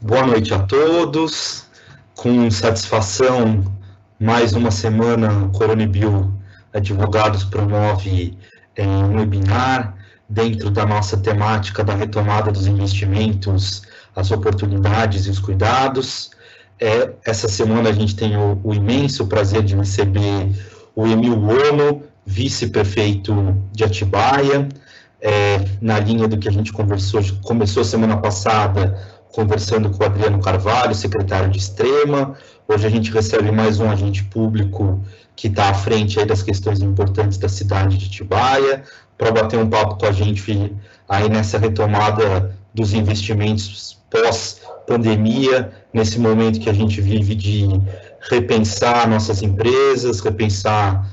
Boa noite a todos. Com satisfação, mais uma semana, o Coronibio Advogados promove um webinar dentro da nossa temática da retomada dos investimentos, as oportunidades e os cuidados. Essa semana a gente tem o imenso prazer de receber o Emil Ono, vice-prefeito de Atibaia, na linha do que a gente começou semana passada, conversando com o Adriano Carvalho, secretário de Extrema. Hoje a gente recebe mais um agente público que está à frente aí das questões importantes da cidade de Atibaia, para bater um papo com a gente aí nessa retomada dos investimentos pós-pandemia, nesse momento que a gente vive de repensar nossas empresas, repensar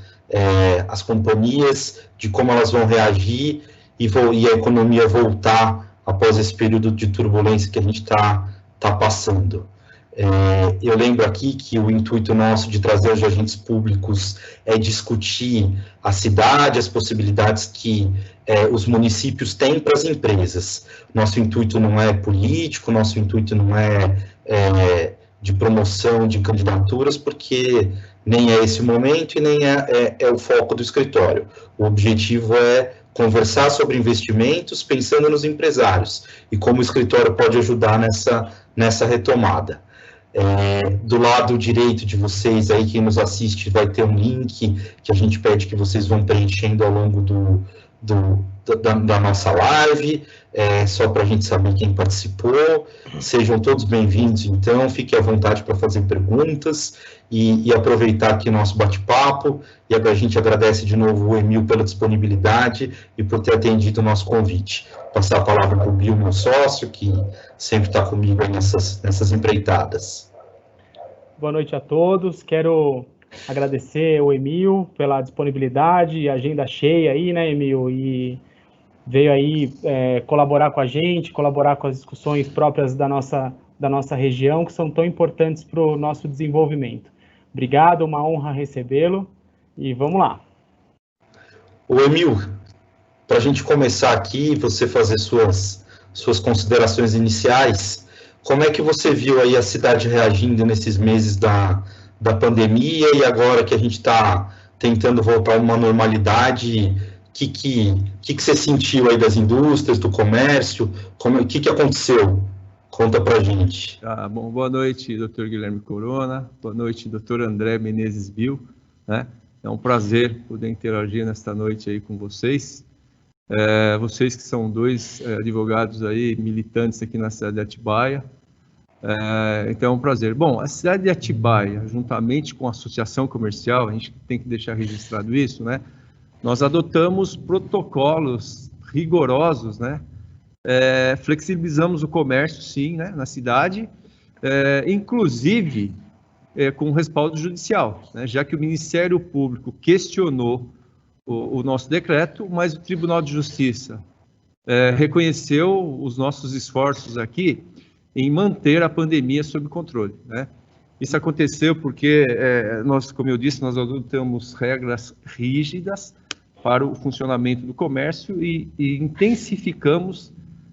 as companhias, de como elas vão reagir e a economia voltar após esse período de turbulência que a gente está passando. Eu lembro aqui que o intuito nosso de trazer os agentes públicos é discutir a cidade, as possibilidades que os municípios têm para as empresas. Nosso intuito não é político, nosso intuito não é de promoção de candidaturas, porque nem é esse o momento e nem é o foco do escritório. O objetivo é conversar sobre investimentos pensando nos empresários e como o escritório pode ajudar nessa retomada. Do lado direito de vocês, aí quem nos assiste, vai ter um link que a gente pede que vocês vão preenchendo ao longo da nossa live, só para a gente saber quem participou. Sejam todos bem-vindos, então, fiquem à vontade para fazer perguntas e aproveitar aqui o nosso bate-papo, e a gente agradece de novo o Emil pela disponibilidade e por ter atendido o nosso convite. Passar a palavra para o Bill, meu sócio, que sempre está comigo aí nessas empreitadas. Boa noite a todos, quero agradecer o Emil pela disponibilidade, agenda cheia aí, né, Emil, e veio aí colaborar com a gente, colaborar com as discussões próprias da nossa região, que são tão importantes para o nosso desenvolvimento. Obrigado, uma honra recebê-lo, e vamos lá. Ô Emil, para a gente começar aqui, você fazer suas considerações iniciais, como é que você viu aí a cidade reagindo nesses meses da pandemia e agora que a gente está tentando voltar a uma normalidade? O que você sentiu aí das indústrias, do comércio? O que aconteceu? Conta para a gente. Bom, boa noite, Dr. Guilherme Corona. Boa noite, Dr. André Menezes Bill. Né? É um prazer poder interagir nesta noite aí com vocês. Vocês que são dois advogados aí, militantes aqui na cidade de Atibaia. Então é um prazer. Bom, a cidade de Atibaia, juntamente com a associação comercial, a gente tem que deixar registrado isso, né? Nós adotamos protocolos rigorosos, né? Flexibilizamos o comércio, sim, né, na cidade, inclusive com respaldo judicial, né, já que o Ministério Público questionou o nosso decreto, mas o Tribunal de Justiça reconheceu os nossos esforços aqui em manter a pandemia sob controle, né? Isso aconteceu porque, como eu disse, nós adotamos regras rígidas para o funcionamento do comércio e intensificamos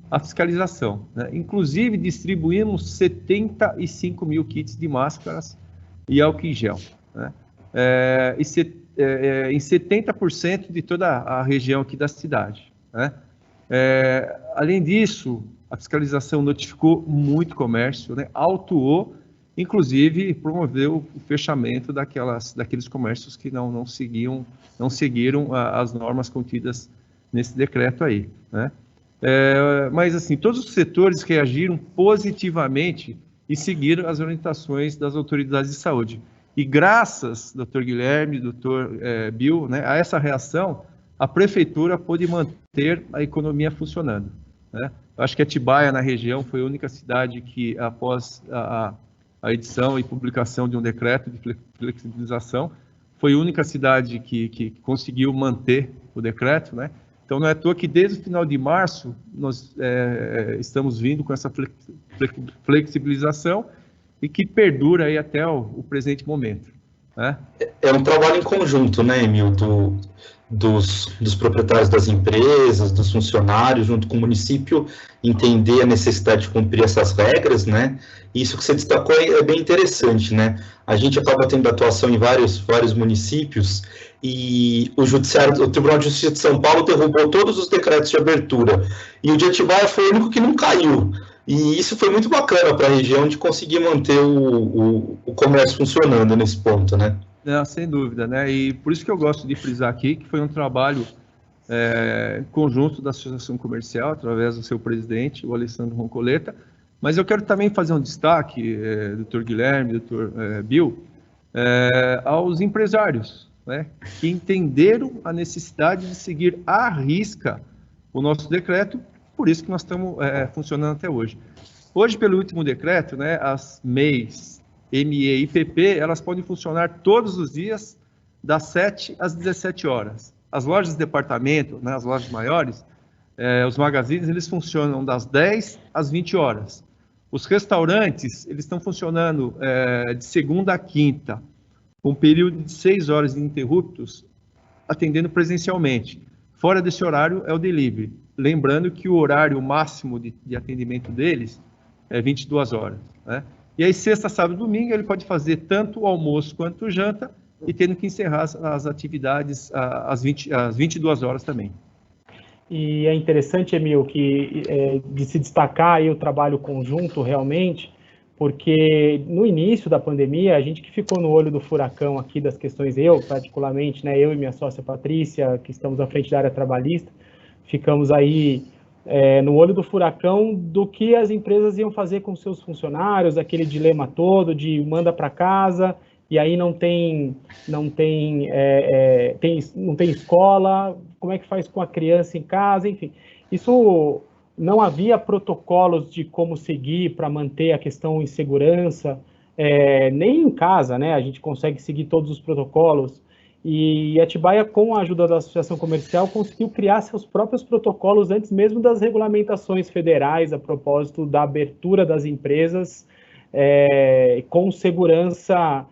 a fiscalização, né? Inclusive, distribuímos 75 mil kits de máscaras e álcool em gel, né? Em 70% de toda a região aqui da cidade, né? Além disso, a fiscalização notificou muito comércio, né? Autuou, inclusive promoveu o fechamento daqueles comércios que não seguiram as normas contidas nesse decreto aí, né? Mas assim, todos os setores reagiram positivamente e seguiram as orientações das autoridades de saúde. E graças, Dr. Guilherme, Dr. Bill, né, a essa reação, a prefeitura pôde manter a economia funcionando, né? Eu acho que Atibaia, na região, foi a única cidade que, após a edição e publicação de um decreto de flexibilização, foi a única cidade que conseguiu manter o decreto, né? Então, não é à toa que desde o final de março nós estamos vindo com essa flexibilização e que perdura aí até o presente momento, né? É um trabalho em conjunto, né, Emil, dos proprietários das empresas, dos funcionários, junto com o município, entender a necessidade de cumprir essas regras, né? Isso que você destacou é bem interessante, né? A gente acaba tendo atuação em vários municípios e o Tribunal de Justiça de São Paulo derrubou todos os decretos de abertura e o de Atibaia foi o único que não caiu. E isso foi muito bacana para a região de conseguir manter o comércio funcionando nesse ponto, né? Não, sem dúvida, né? E por isso que eu gosto de frisar aqui que foi um trabalho conjunto da Associação Comercial, através do seu presidente, o Alessandro Roncoleta, mas eu quero também fazer um destaque, Dr. Guilherme, Dr. Bill, aos empresários, né, que entenderam a necessidade de seguir à risca o nosso decreto, por isso que nós estamos funcionando até hoje. Hoje, pelo último decreto, né, as MEIs, ME e PP, elas podem funcionar todos os dias, das 7 às 17 horas. As lojas de departamento, né, as lojas maiores, os magazines, eles funcionam das 10 às 20 horas. Os restaurantes, eles estão funcionando de segunda a quinta, com um período de 6 horas ininterruptos, atendendo presencialmente. Fora desse horário é o delivery. Lembrando que o horário máximo de atendimento deles é 22 horas. Né? E aí, sexta, sábado e domingo, ele pode fazer tanto o almoço quanto o janta, e tendo que encerrar as atividades às 22 horas também. E é interessante, Emil, de se destacar aí o trabalho conjunto realmente, porque no início da pandemia, a gente que ficou no olho do furacão aqui das questões, eu particularmente, né, eu e minha sócia Patrícia, que estamos à frente da área trabalhista, ficamos aí no olho do furacão do que as empresas iam fazer com seus funcionários, aquele dilema todo de manda para casa, e aí não tem escola, como é que faz com a criança em casa, enfim. Isso não havia protocolos de como seguir para manter a questão em segurança, nem em casa, né? A gente consegue seguir todos os protocolos. E Atibaia, com a ajuda da Associação Comercial, conseguiu criar seus próprios protocolos antes mesmo das regulamentações federais a propósito da abertura das empresas com segurança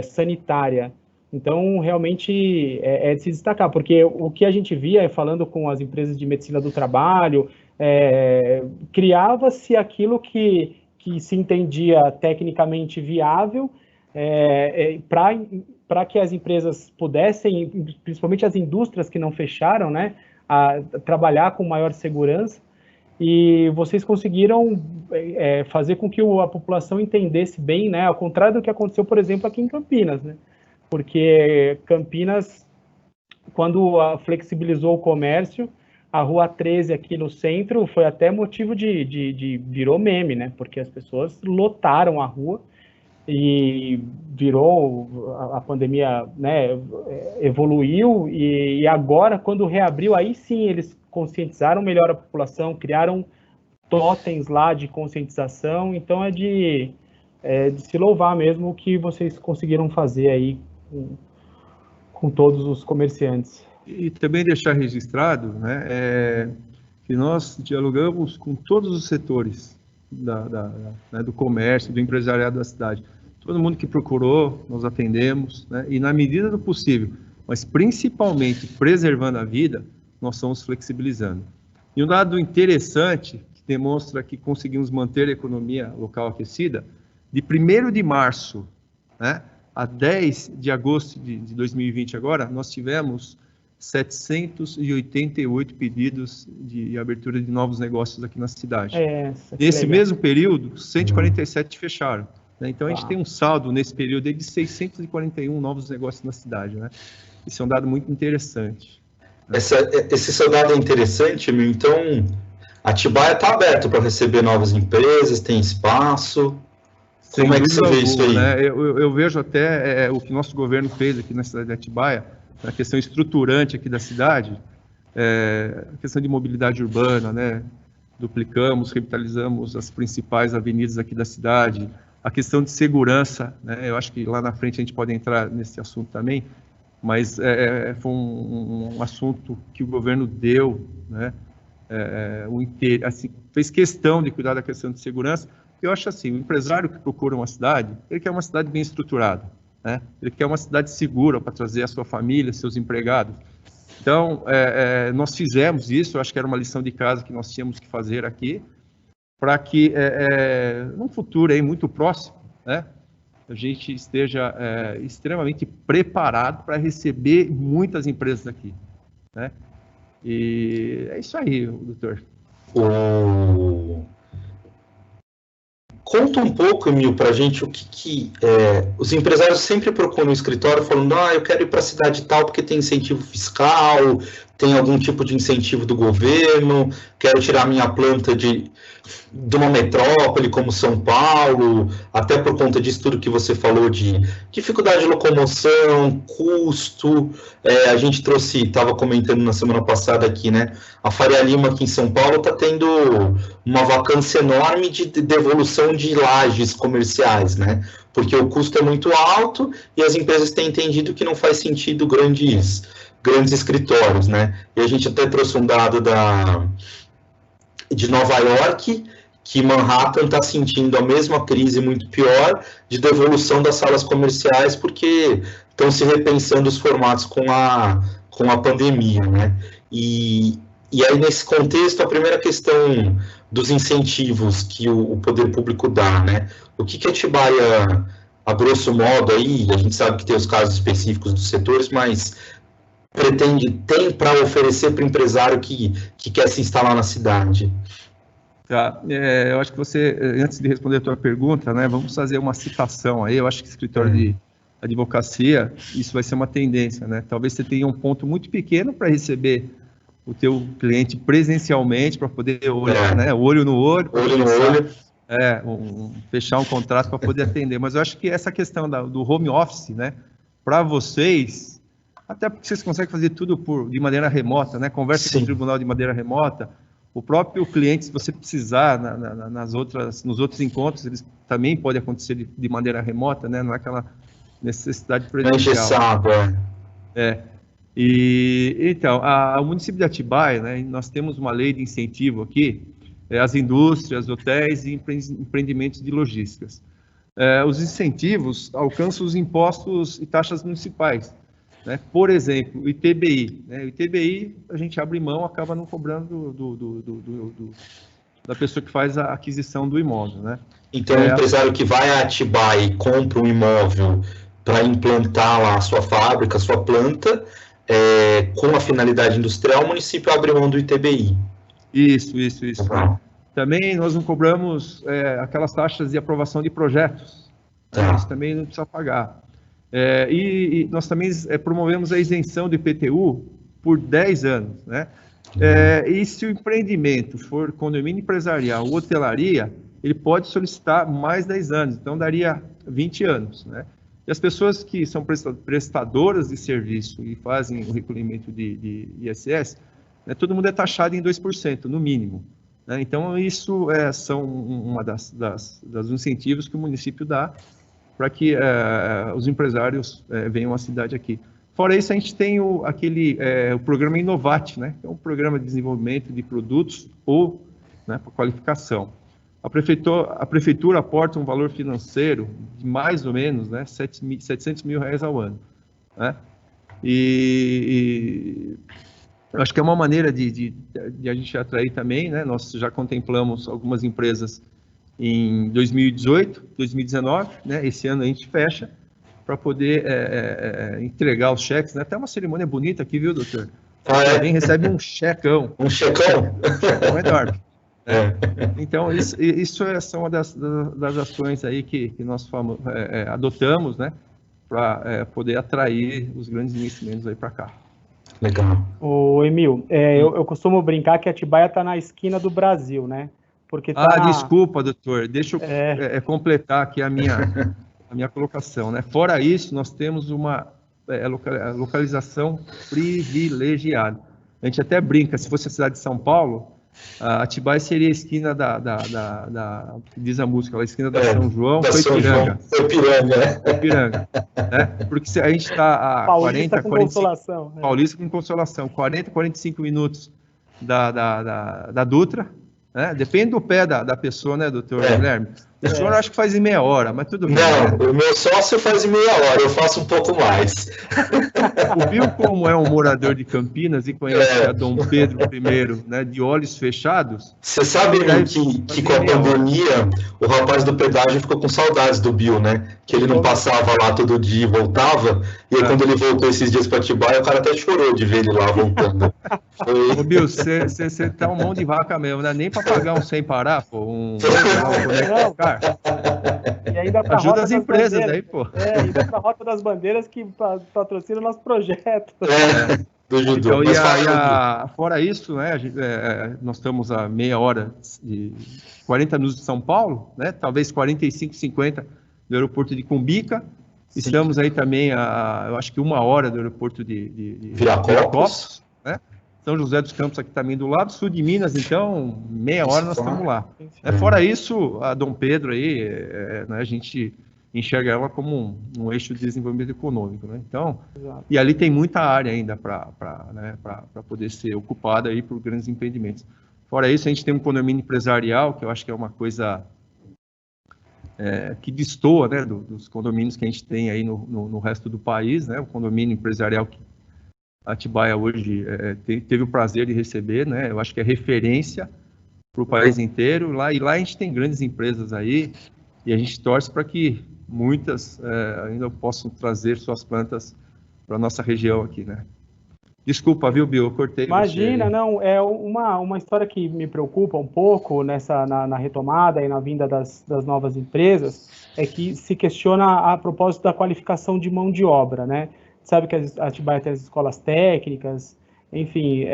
sanitária. Então, realmente, é de se destacar, porque o que a gente via, falando com as empresas de medicina do trabalho, criava-se aquilo que se entendia tecnicamente viável para que as empresas pudessem, principalmente as indústrias que não fecharam, né, a trabalhar com maior segurança, e vocês conseguiram fazer com que a população entendesse bem, né, ao contrário do que aconteceu, por exemplo, aqui em Campinas, né, porque Campinas, quando flexibilizou o comércio, a Rua 13 aqui no centro foi até motivo virou meme, né, porque as pessoas lotaram a rua e a pandemia, né, evoluiu e agora, quando reabriu, aí sim eles conscientizaram melhor a população, criaram totens lá de conscientização, então é de se louvar mesmo o que vocês conseguiram fazer aí com todos os comerciantes. E também deixar registrado, né, que nós dialogamos com todos os setores do comércio, do empresariado da cidade. Todo mundo que procurou, nós atendemos, né, e na medida do possível, mas principalmente preservando a vida, nós estamos flexibilizando. E um dado interessante, que demonstra que conseguimos manter a economia local aquecida, de 1º de março, né, a 10 de agosto de 2020 agora, nós tivemos 788 pedidos de abertura de novos negócios aqui na cidade. Nesse mesmo período, 147 fecharam. Né? Então, a gente tem um saldo nesse período de 641 novos negócios na cidade. Né? Isso é um dado muito interessante. Esse seu dado é interessante, meu. Então, Atibaia está aberto para receber novas empresas, tem espaço. Como é que você vê isso aí? Né? Eu vejo até o que nosso governo fez aqui na cidade de Atibaia, a questão estruturante aqui da cidade, a questão de mobilidade urbana, né? Duplicamos, revitalizamos as principais avenidas aqui da cidade, a questão de segurança, né? Eu acho que lá na frente a gente pode entrar nesse assunto também, mas foi um assunto que o governo deu, né? Assim, fez questão de cuidar da questão de segurança. Eu acho assim, o empresário que procura uma cidade, ele quer uma cidade bem estruturada, né? Ele quer uma cidade segura para trazer a sua família, seus empregados. Então, nós fizemos isso, eu acho que era uma lição de casa que nós tínhamos que fazer aqui, para que, num futuro aí muito próximo, né, a gente esteja extremamente preparado para receber muitas empresas aqui, né? E é isso aí, doutor. Conta um pouco, Emil, para a gente o que os empresários sempre procuram um escritório falando, eu quero ir para a cidade tal porque tem incentivo fiscal, tem algum tipo de incentivo do governo, quero tirar minha planta de uma metrópole como São Paulo, até por conta disso tudo que você falou de dificuldade de locomoção, custo. A gente estava comentando na semana passada aqui, né? A Faria Lima aqui em São Paulo está tendo uma vacância enorme de devolução de lajes comerciais, né? Porque o custo é muito alto e as empresas têm entendido que não faz sentido grandes escritórios, né? E a gente até trouxe um dado de Nova York, que Manhattan está sentindo a mesma crise muito pior de devolução das salas comerciais, porque estão se repensando os formatos com a pandemia, né? E aí, nesse contexto, a primeira questão dos incentivos que o poder público dá, né? O que Atibaia, a grosso modo, aí, a gente sabe que tem os casos específicos dos setores, mas tem para oferecer para o empresário que quer se instalar na cidade? Tá, eu acho que você, antes de responder a tua pergunta, né, vamos fazer uma citação aí. Eu acho que escritório de advocacia, isso vai ser uma tendência, né? Talvez você tenha um ponto muito pequeno para receber o teu cliente presencialmente, para poder olhar, né, olho no olho, fechar um contrato para poder atender. Mas eu acho que essa questão do home office, né, para vocês, até porque vocês conseguem fazer tudo de maneira remota, né? Conversa com o tribunal de maneira remota. O próprio cliente, se você precisar, nos outros encontros, eles também pode acontecer de maneira remota, né? Não é aquela necessidade presencial. Então, o município de Atibaia, né? Nós temos uma lei de incentivo aqui, às indústrias, hotéis e empreendimentos de logísticas. Os incentivos alcançam os impostos e taxas municipais. Né? Por exemplo, o ITBI. Né? O ITBI, a gente abre mão, acaba não cobrando da pessoa que faz a aquisição do imóvel. Né? Então, o empresário que vai a Atibaia e compra um imóvel para implantar lá a sua fábrica, a sua planta, com a finalidade industrial, o município abre mão do ITBI. Isso. Também nós não cobramos aquelas taxas de aprovação de projetos. Isso também não precisa pagar. E nós também promovemos a isenção do IPTU por 10 anos, né? E se o empreendimento for condomínio empresarial ou hotelaria, ele pode solicitar mais 10 anos, então daria 20 anos, né? E as pessoas que são prestadoras de serviço e fazem o recolhimento de ISS, né, todo mundo é taxado em 2%, no mínimo. Né? Então, isso são uma dos incentivos que o município dá para que os empresários venham à cidade aqui. Fora isso, a gente tem o programa Inovate, né, que é um programa de desenvolvimento de produtos ou, né, para qualificação. A prefeitura aporta um valor financeiro de mais ou menos, né, 700 mil reais ao ano. Né? E eu acho que é uma maneira de a gente atrair também, né? Nós já contemplamos algumas empresas em 2018, 2019, né? Esse ano a gente fecha para poder entregar os cheques, né? Até uma cerimônia bonita aqui, viu, doutor? Alguém recebe um checão. Um checão? Um checão enorme. Então, isso são uma das ações aí que nós adotamos, né? Para poder atrair os grandes investimentos aí para cá. Legal. Ô, Emil, eu costumo brincar que Atibaia está na esquina do Brasil, né? Porque desculpa, doutor, deixa eu completar aqui a minha colocação, né? Fora isso, nós temos uma localização privilegiada. A gente até brinca, se fosse a cidade de São Paulo, Atibaia seria a esquina diz a música, a esquina da São João, foi Ipiranga. Foi Piranga. Né? Porque a gente está a Paulista 40, com 45... Consolação. Né? Paulista com Consolação, 40, 45 minutos da Dutra, né? Depende do pé da pessoa, né, doutor Guilherme? O senhor acho que faz em meia hora, mas tudo bem. Não, o meu sócio faz em meia hora, eu faço um pouco mais. O Bill, como é um morador de Campinas e conhece a Dom Pedro I, né, de olhos fechados... Você sabe que com a pandemia, o rapaz do pedágio ficou com saudades do Bill, né? Que ele não passava lá todo dia e voltava, e aí quando ele voltou esses dias para Atibaia, o cara até chorou de ver ele lá voltando. Ô Bill, você tá um mão de vaca mesmo, né? Nem para pagar um sem parar, pô, E ainda pra ajuda as empresas aí, pô. Ainda pra Rota das Bandeiras que patrocina o nosso projeto. Do judô. Então, fora isso, né, nós estamos a meia hora, 40 minutos de São Paulo, né? Talvez 45, 50 do aeroporto de Cumbica. Sim. Estamos aí também eu acho que 1 hora do aeroporto de Viracopos, né? São José dos Campos aqui também do lado, sul de Minas, então meia hora nós estamos lá. Fora isso, a Dom Pedro aí, né, a gente enxerga ela como um eixo de desenvolvimento econômico, né? Então, exato. E ali tem muita área ainda para poder ser ocupada aí por grandes empreendimentos. Fora isso, a gente tem um condomínio empresarial, que eu acho que é uma coisa que destoa, né, dos condomínios que a gente tem aí no resto do país, né? O condomínio empresarial que Atibaia hoje teve o prazer de receber, né? Eu acho que é referência para o país inteiro. E lá a gente tem grandes empresas aí e a gente torce para que muitas ainda possam trazer suas plantas para a nossa região aqui, né? Desculpa, viu, Bill? Eu cortei. Imagina, não. É uma história que me preocupa um pouco na retomada e na vinda das novas empresas, é que se questiona a propósito da qualificação de mão de obra, né? Sabe que a Atibaia tem as escolas técnicas, enfim,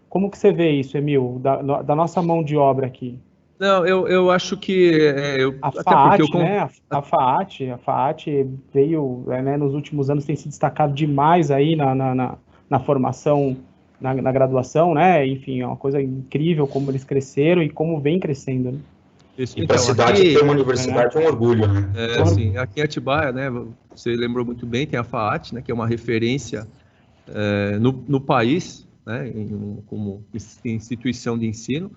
como que você vê isso, Emil, da nossa mão de obra aqui? Não, eu acho que... A FAAT, né? A FAAT veio, né, nos últimos anos, tem se destacado demais aí na formação, na graduação, né? Enfim, é uma coisa incrível como eles cresceram e como vem crescendo, né? E para a cidade ter uma universidade é um orgulho, né? Assim, aqui em Atibaia, né, você lembrou muito bem, tem a FAAT, né, que é uma referência no país, né, como instituição de ensino.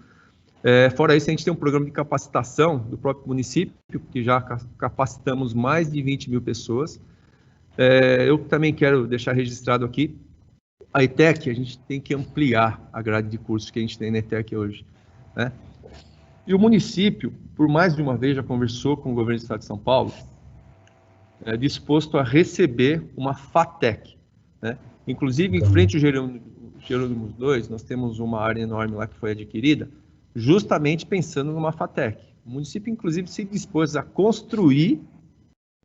Fora isso, a gente tem um programa de capacitação do próprio município, que já capacitamos mais de 20 mil pessoas. Eu também quero deixar registrado aqui, a ETEC, a gente tem que ampliar a grade de cursos que a gente tem na ETEC hoje, né? E o município, por mais de uma vez, já conversou com o governo do estado de São Paulo, disposto a receber uma FATEC, né? Inclusive, em frente ao Jerônimo 2, nós temos uma área enorme lá que foi adquirida, justamente pensando numa FATEC. O município, inclusive, se dispôs a construir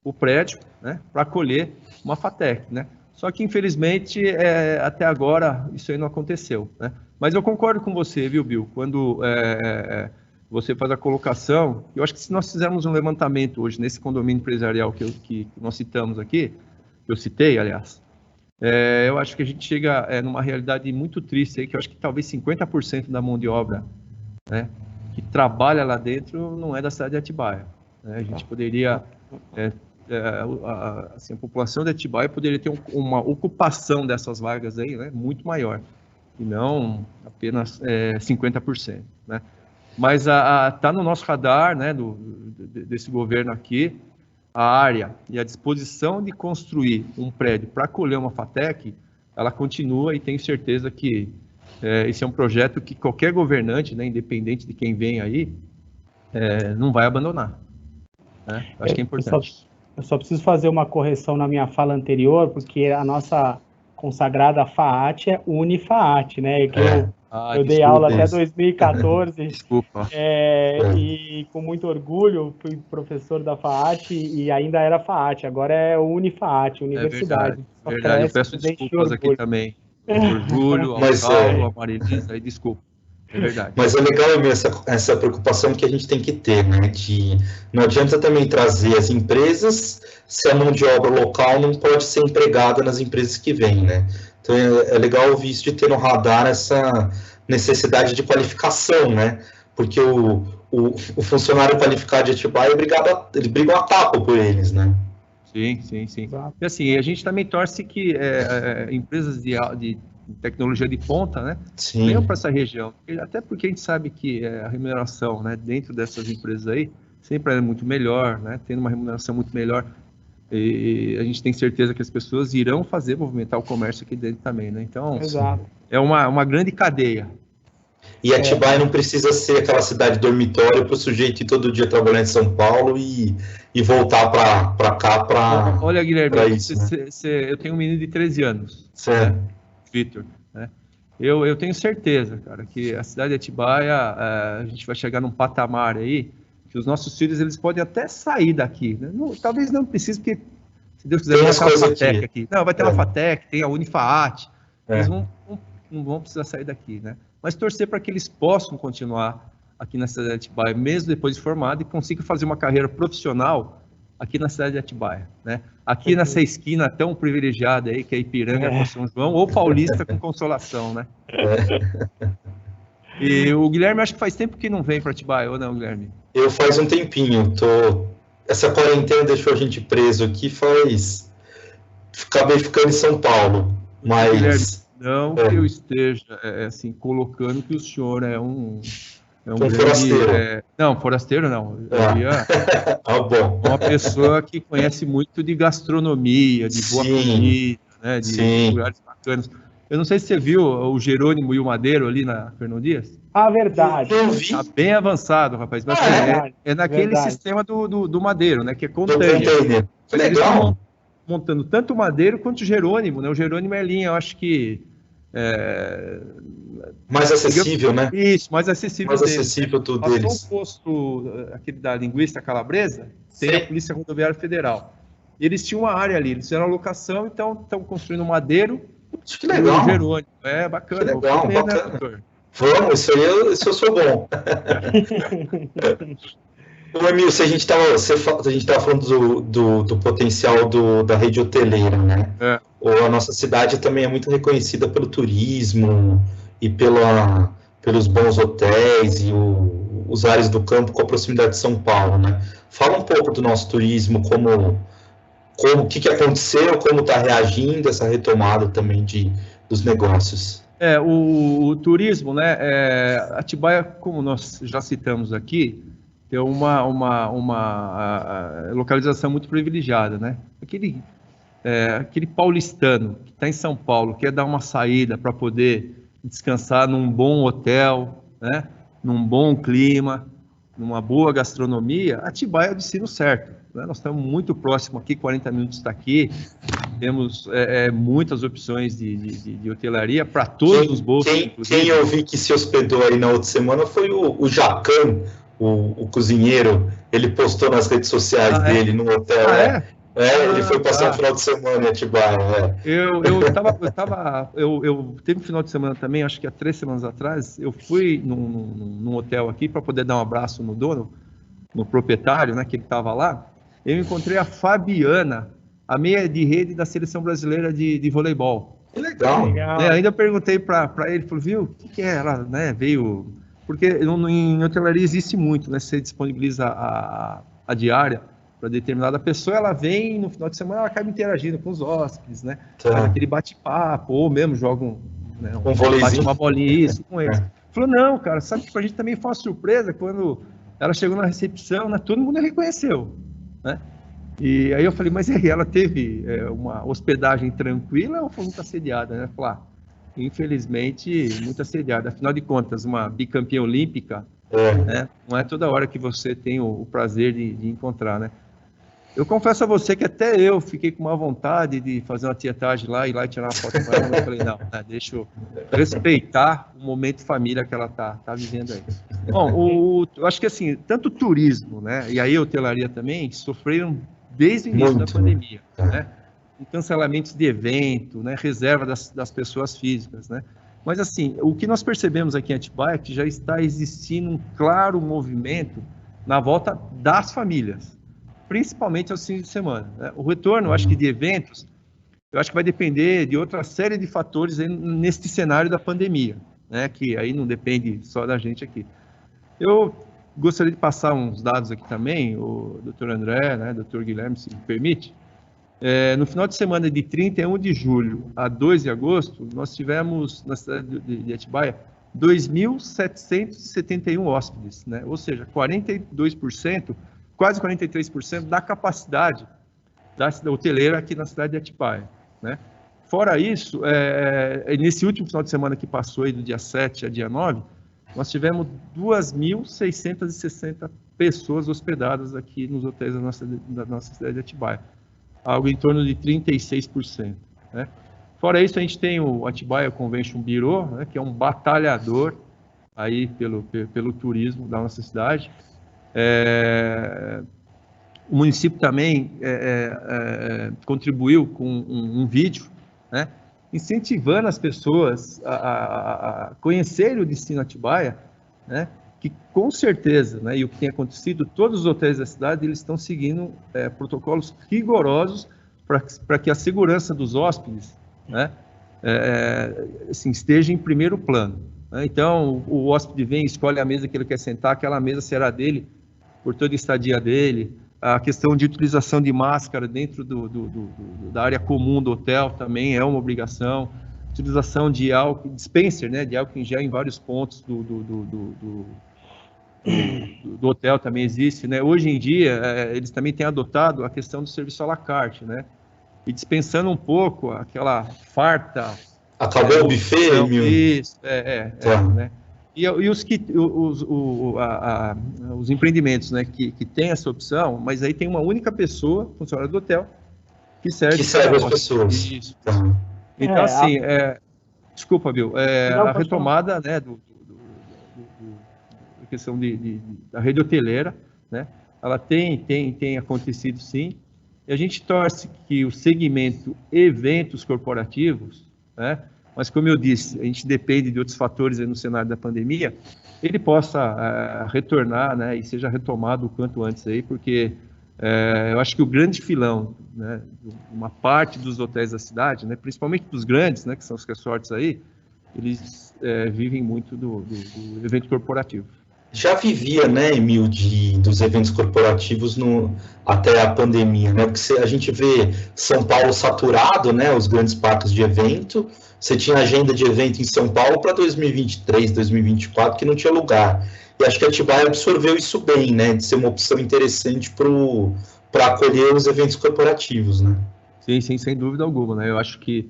o prédio, né, para acolher uma FATEC, né? Só que, infelizmente, até agora, isso aí não aconteceu, né? Mas eu concordo com você, viu, Bill? Quando você faz a colocação, eu acho que se nós fizermos um levantamento hoje nesse condomínio empresarial que nós citamos aqui, que eu citei, aliás, eu acho que a gente chega numa realidade muito triste aí, que eu acho que talvez 50% da mão de obra, né, que trabalha lá dentro não é da cidade de Atibaia, né? A gente poderia, assim, a população de Atibaia poderia ter uma ocupação dessas vagas aí, né, muito maior, e não apenas 50%, né? Mas está no nosso radar, né, desse governo aqui, a área e a disposição de construir um prédio para acolher uma FATEC, ela continua e tenho certeza que esse é um projeto que qualquer governante, né, independente de quem vem aí, não vai abandonar, né? Acho que é importante. Eu só preciso fazer uma correção na minha fala anterior, porque a nossa consagrada FAAT é Unifaat, né? Que eu dei aula até 2014. Desculpa. E com muito orgulho fui professor da FAAT e ainda era FAAT, agora é Unifaat, Universidade. É verdade. Eu peço desculpas aqui também. Orgulho, ao Paulo, ao Marilisa, aí desculpa. É verdade. Mas é legal essa preocupação que a gente tem que ter, né? De não adianta também trazer as empresas se a mão de obra local não pode ser empregada nas empresas que vêm, né? Então é legal ouvir isso de ter no radar essa necessidade de qualificação, né? Porque o funcionário qualificado de Atibaia ele briga a tapa por eles, né? Sim. E assim, a gente também torce que empresas de tecnologia de ponta, né, venham para essa região. Até porque a gente sabe que a remuneração, né, dentro dessas empresas aí sempre é muito melhor, né? Tendo uma remuneração muito melhor. E a gente tem certeza que as pessoas irão fazer movimentar o comércio aqui dentro também, né? Então, Exato. é uma grande cadeia. E Atibaia não precisa ser aquela cidade dormitório para o sujeito ir todo dia trabalhar em São Paulo e voltar para cá para. Olha, Guilherme, isso, né? Eu tenho um menino de 13 anos, certo. Vitor, né? Eu tenho certeza, cara, que a cidade de Atibaia, a gente vai chegar num patamar aí que os nossos filhos eles podem até sair daqui, né? Não, talvez não precise, porque se Deus quiser, vai ter uma FATEC aqui. Não, vai ter uma FATEC, tem a Unifaat, eles não vão precisar sair daqui, né? Mas torcer para que eles possam continuar aqui na cidade de Atibaia, mesmo depois de formado, e consigam fazer uma carreira profissional aqui na cidade de Atibaia, né? Aqui nessa esquina tão privilegiada aí, que é Ipiranga com São João, ou Paulista com Consolação, né? E o Guilherme, acho que faz tempo que não vem para Atibaia, ou não, Guilherme? Eu faz um tempinho, essa quarentena deixou a gente preso aqui, acabei ficando em São Paulo, mas... Guilherme, não que eu esteja, assim, colocando que o senhor é um grande, forasteiro. Não, forasteiro não. Bom. Uma pessoa que conhece muito de gastronomia, de boa comida, né, de lugares bacanas. Eu não sei se você viu o Jerônimo e o Madeiro ali na Fernão Dias. Verdade. Eu vi. Tá bem avançado, rapaz. Mas é naquele sistema do Madeiro, né, que é container. Eles estão montando tanto o Madeiro quanto o Jerônimo, né? O Jerônimo é linha, eu acho que... mais acessível, né? Isso, mais acessível. Mais acessível tudo deles. Passou o posto, aquele da linguiça calabresa, tem a Polícia Rodoviária Federal. Eles tinham uma área ali, eles fizeram a locação, então estão construindo um Madeiro. Acho que legal. Jerônimo. Bacana. Que legal, comer, bacana. Né, vamos, isso aí eu sou bom. Ô, Emil, a gente estava falando do potencial da rede hoteleira, né? A nossa cidade também é muito reconhecida pelo turismo e pelos bons hotéis e os ares do campo com a proximidade de São Paulo, né? Fala um pouco do nosso turismo, o que aconteceu, como está reagindo essa retomada também dos negócios. O turismo, né? Atibaia, como nós já citamos aqui, tem uma localização muito privilegiada, né? Aquele paulistano que está em São Paulo, quer dar uma saída para poder descansar num bom hotel, né? Num bom clima, numa boa gastronomia, Atibaia é o destino certo, né? Nós estamos muito próximo aqui, 40 minutos daqui, temos muitas opções de hotelaria para todos os bolsos. Quem eu vi que se hospedou aí na outra semana foi o Jacan, o cozinheiro. Ele postou nas redes sociais dele no hotel. Ele foi passar um final de semana em Atibaia. Eu teve um final de semana também, acho que há 3 semanas atrás, eu fui num hotel aqui para poder dar um abraço no dono, no proprietário, né, que ele estava lá. Eu encontrei a Fabiana, a meia de rede da Seleção Brasileira de voleibol. Que legal. Ainda perguntei para ele, falou, viu, o que é? Ela, né, veio... Porque em hotelaria existe muito, né? Você disponibiliza a diária para determinada pessoa, ela vem no final de semana, ela acaba interagindo com os hóspedes, né? Faz aquele bate-papo, ou mesmo joga um voleizinho, uma bolinha, isso com eles. Falou, não, cara, sabe que pra gente também foi uma surpresa quando ela chegou na recepção, né? Todo mundo a reconheceu, né? E aí eu falei, mas ela teve uma hospedagem tranquila ou foi muito assediada, né? Falei, infelizmente, muito assediada. Afinal de contas, uma bicampeã olímpica, né? Não é toda hora que você tem o prazer de encontrar, né? Eu confesso a você que até eu fiquei com uma vontade de fazer uma tietagem lá, ir lá e tirar uma foto com ela, mas eu falei, não, deixa eu respeitar o momento família que ela tá vivendo aí. Bom, eu acho que assim, tanto o turismo, né, e aí a hotelaria também, sofreram desde o início da pandemia, né? Cancelamentos de evento, né, reserva das pessoas físicas, né? Mas assim, o que nós percebemos aqui em Atibaia é que já está existindo um claro movimento na volta das famílias, principalmente aos fins de semana, né? O retorno, eu acho que de eventos, eu acho que vai depender de outra série de fatores neste cenário da pandemia, né? Que aí não depende só da gente aqui. Eu gostaria de passar uns dados aqui também, o Dr. André, né, Dr. Guilherme, se me permite. No final de semana de 31 de julho a 2 de agosto, nós tivemos na cidade de Atibaia 2.771 hóspedes, né? Ou seja, 42% quase 43% da capacidade da hoteleira aqui na cidade de Atibaia, né? Fora isso, nesse último final de semana que passou, aí, do dia 7 a dia 9, nós tivemos 2.660 pessoas hospedadas aqui nos hotéis da nossa cidade de Atibaia, algo em torno de 36%, né? Fora isso, a gente tem o Atibaia Convention Bureau, né, que é um batalhador aí pelo turismo da nossa cidade. O município também contribuiu com um vídeo, né, incentivando as pessoas a conhecerem o destino Atibaia, né, que com certeza, né, e o que tem acontecido, todos os hotéis da cidade eles estão seguindo protocolos rigorosos para que a segurança dos hóspedes, né, assim, esteja em primeiro plano, né? Então, o hóspede vem, escolhe a mesa que ele quer sentar, aquela mesa será dele por toda a estadia dele. A questão de utilização de máscara dentro da área comum do hotel também é uma obrigação. Utilização de álcool, dispenser, né, de álcool em gel em vários pontos do hotel também existe, né? Hoje em dia, eles também têm adotado a questão do serviço à la carte, né? E dispensando um pouco aquela farta... Acabou o buffet, Emil? Isso, tá. Né? E os empreendimentos, né, que têm essa opção, mas aí tem uma única pessoa, funcionário do hotel, que serve as pessoas. Isso. Tá. Então, assim, desculpa, Bill, a retomada, né, da questão da rede hoteleira, né, ela tem acontecido sim, e a gente torce que o segmento eventos corporativos, né, mas como eu disse, a gente depende de outros fatores aí no cenário da pandemia, ele possa retornar, né, e seja retomado o quanto antes aí, porque eu acho que o grande filão, né, uma parte dos hotéis da cidade, né, principalmente dos grandes, né, que são os resorts aí, eles vivem muito do evento corporativo. Já vivia, né, Emil, dos eventos corporativos até a pandemia, né? Porque a gente vê São Paulo saturado, né? Os grandes parques de evento. Você tinha agenda de evento em São Paulo para 2023, 2024, que não tinha lugar. E acho que a Atibaia absorveu isso bem, né? De ser uma opção interessante para acolher os eventos corporativos, né? Sim, sem dúvida alguma, né? Eu acho que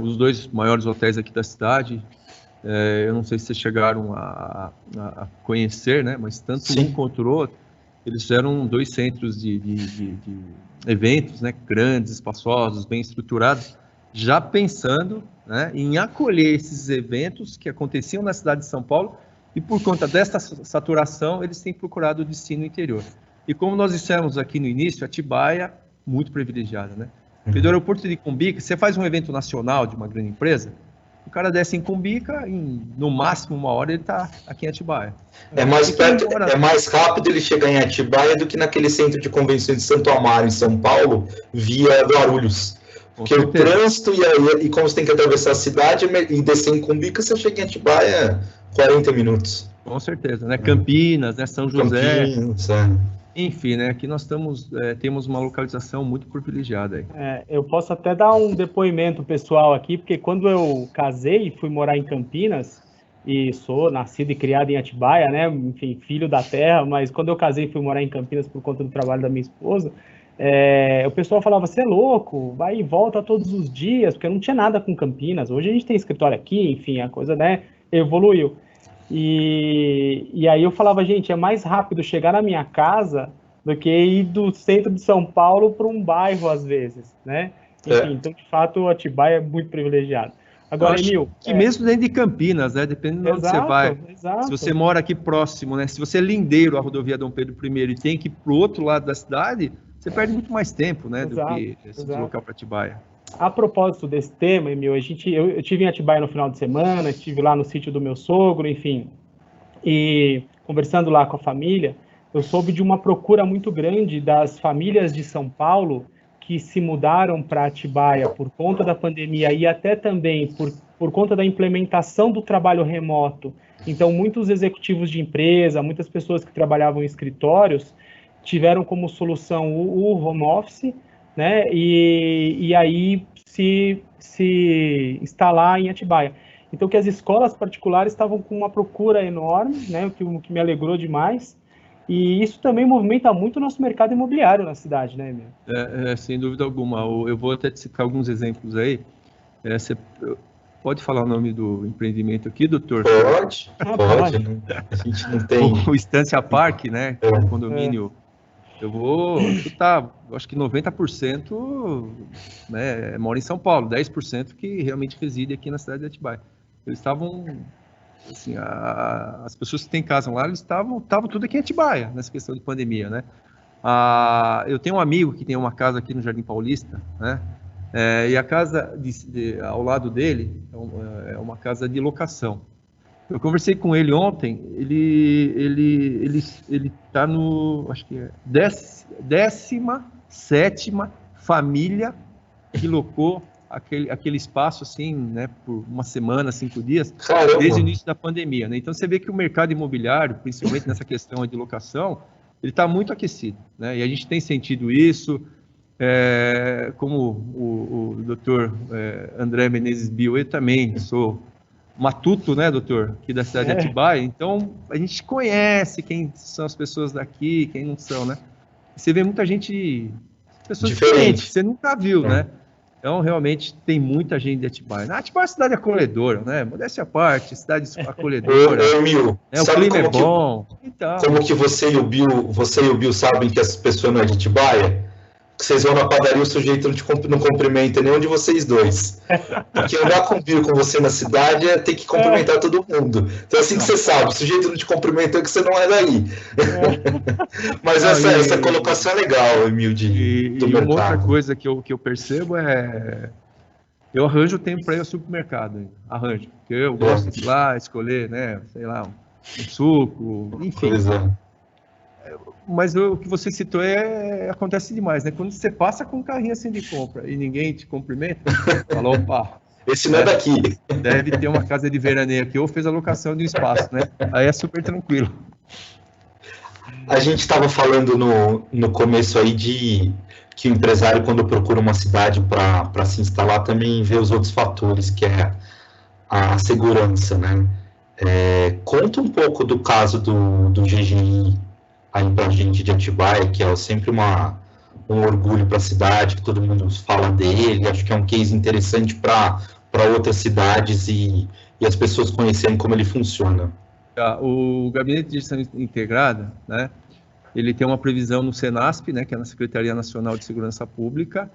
os dois maiores hotéis aqui da cidade, eu não sei se vocês chegaram a conhecer, né? Mas tanto Sim. um quanto o outro, eles eram dois centros de eventos, né? Grandes, espaçosos, bem estruturados, já pensando, né, em acolher esses eventos que aconteciam na cidade de São Paulo, e por conta dessa saturação, eles têm procurado o destino interior. E como nós dissemos aqui no início, Atibaia, muito privilegiada, né? Porque do aeroporto de Cumbica, você faz um evento nacional de uma grande empresa, o cara desce em Cumbica, no máximo 1 hora ele está aqui em Atibaia. É mais perto, é mais rápido ele chegar em Atibaia do que naquele centro de convenções de Santo Amaro, em São Paulo, via Guarulhos. Porque o trânsito e como você tem que atravessar a cidade e descer em Cumbica, você chega em Atibaia 40 minutos. Com certeza, né? Campinas, né? São José. Campinas, Enfim, né? Aqui nós temos uma localização muito privilegiada aí. Eu posso até dar um depoimento pessoal aqui, porque quando eu casei e fui morar em Campinas, e sou nascido e criado em Atibaia, né? Enfim, filho da terra, mas quando eu casei e fui morar em Campinas por conta do trabalho da minha esposa, o pessoal falava, você é louco, vai e volta todos os dias, porque não tinha nada com Campinas. Hoje a gente tem escritório aqui, enfim, a coisa, né, evoluiu. E aí eu falava, gente, é mais rápido chegar na minha casa do que ir do centro de São Paulo para um bairro, às vezes, né? Enfim, então, de fato, Atibaia é muito privilegiado. Agora, Emil... Que mesmo dentro de Campinas, né? Dependendo de onde você vai. Exato. Se você mora aqui próximo, né? Se você é lindeiro à rodovia Dom Pedro I e tem que ir para o outro lado da cidade, você perde muito mais tempo, né? Do que se deslocar para Atibaia. A propósito desse tema, Emil, eu estive em Atibaia no final de semana, estive lá no sítio do meu sogro, enfim, e conversando lá com a família, eu soube de uma procura muito grande das famílias de São Paulo que se mudaram para Atibaia por conta da pandemia e até também por conta da implementação do trabalho remoto. Então, muitos executivos de empresa, muitas pessoas que trabalhavam em escritórios tiveram como solução o home office, né? E aí se instalar em Atibaia. Então, que as escolas particulares estavam com uma procura enorme, né? O que me alegrou demais. E isso também movimenta muito o nosso mercado imobiliário na cidade, né, Emílio? Sem dúvida alguma. Eu vou até te citar alguns exemplos aí. Você pode falar o nome do empreendimento aqui, doutor? Pode. A gente não tem... O Estância Park, né? O condomínio. Eu vou chutar, acho que 90%, né, mora em São Paulo, 10% que realmente reside aqui na cidade de Atibaia. Eles estavam, assim, as pessoas que têm casa lá, eles estavam tudo aqui em Atibaia, nessa questão de pandemia, né? Eu tenho um amigo que tem uma casa aqui no Jardim Paulista, né? E a casa ao lado dele é uma casa de locação. Eu conversei com ele ontem, ele está no, acho que é 17ª família que locou aquele espaço, assim, né, por uma semana, 5 dias, Caramba. Desde o início da pandemia, né? Então você vê que o mercado imobiliário, principalmente nessa questão de locação, ele está muito aquecido, né? E a gente tem sentido isso, como o doutor André Menezes Bio, eu também sou matuto, né, doutor, aqui da cidade de Atibaia, então a gente conhece quem são as pessoas daqui, quem não são, né? Você vê muita gente, pessoas diferentes, você nunca viu, né? Então, realmente, tem muita gente de Atibaia. Atibaia é uma cidade acolhedora, né? Modéstia à parte, cidade acolhedora. Emil, o clima é bom. Como que você e o Bill sabem que as pessoas não é de Atibaia? Que vocês vão na padaria, o sujeito não cumprimenta nenhum de vocês dois. Porque andar com o Bill com você na cidade é ter que cumprimentar todo mundo. Então, assim que você sabe, o sujeito não te cumprimentou é que você não é daí. Mas essa colocação é legal, Emil, do mercado. Uma outra coisa que eu percebo eu arranjo tempo para ir ao supermercado. Arranjo. Porque eu gosto de ir lá, escolher, né, sei lá, um suco, enfim. Mas o que você citou acontece demais, né? Quando você passa com um carrinho assim de compra e ninguém te cumprimenta, fala, opa, esse não é daqui. Deve ter uma casa de veraneio aqui, ou fez a locação de um espaço, né? Aí é super tranquilo. A gente estava falando no começo aí que o empresário, quando procura uma cidade para se instalar, também vê os outros fatores, que é a segurança, né? Conta um pouco do caso do GGI aí para a gente de Atibaia, que é sempre um orgulho para a cidade, que todo mundo fala dele. Acho que é um case interessante para outras cidades e as pessoas conhecerem como ele funciona. O Gabinete de Gestão Integrada, né, ele tem uma previsão no Senasp, né, que é na Secretaria Nacional de Segurança Pública.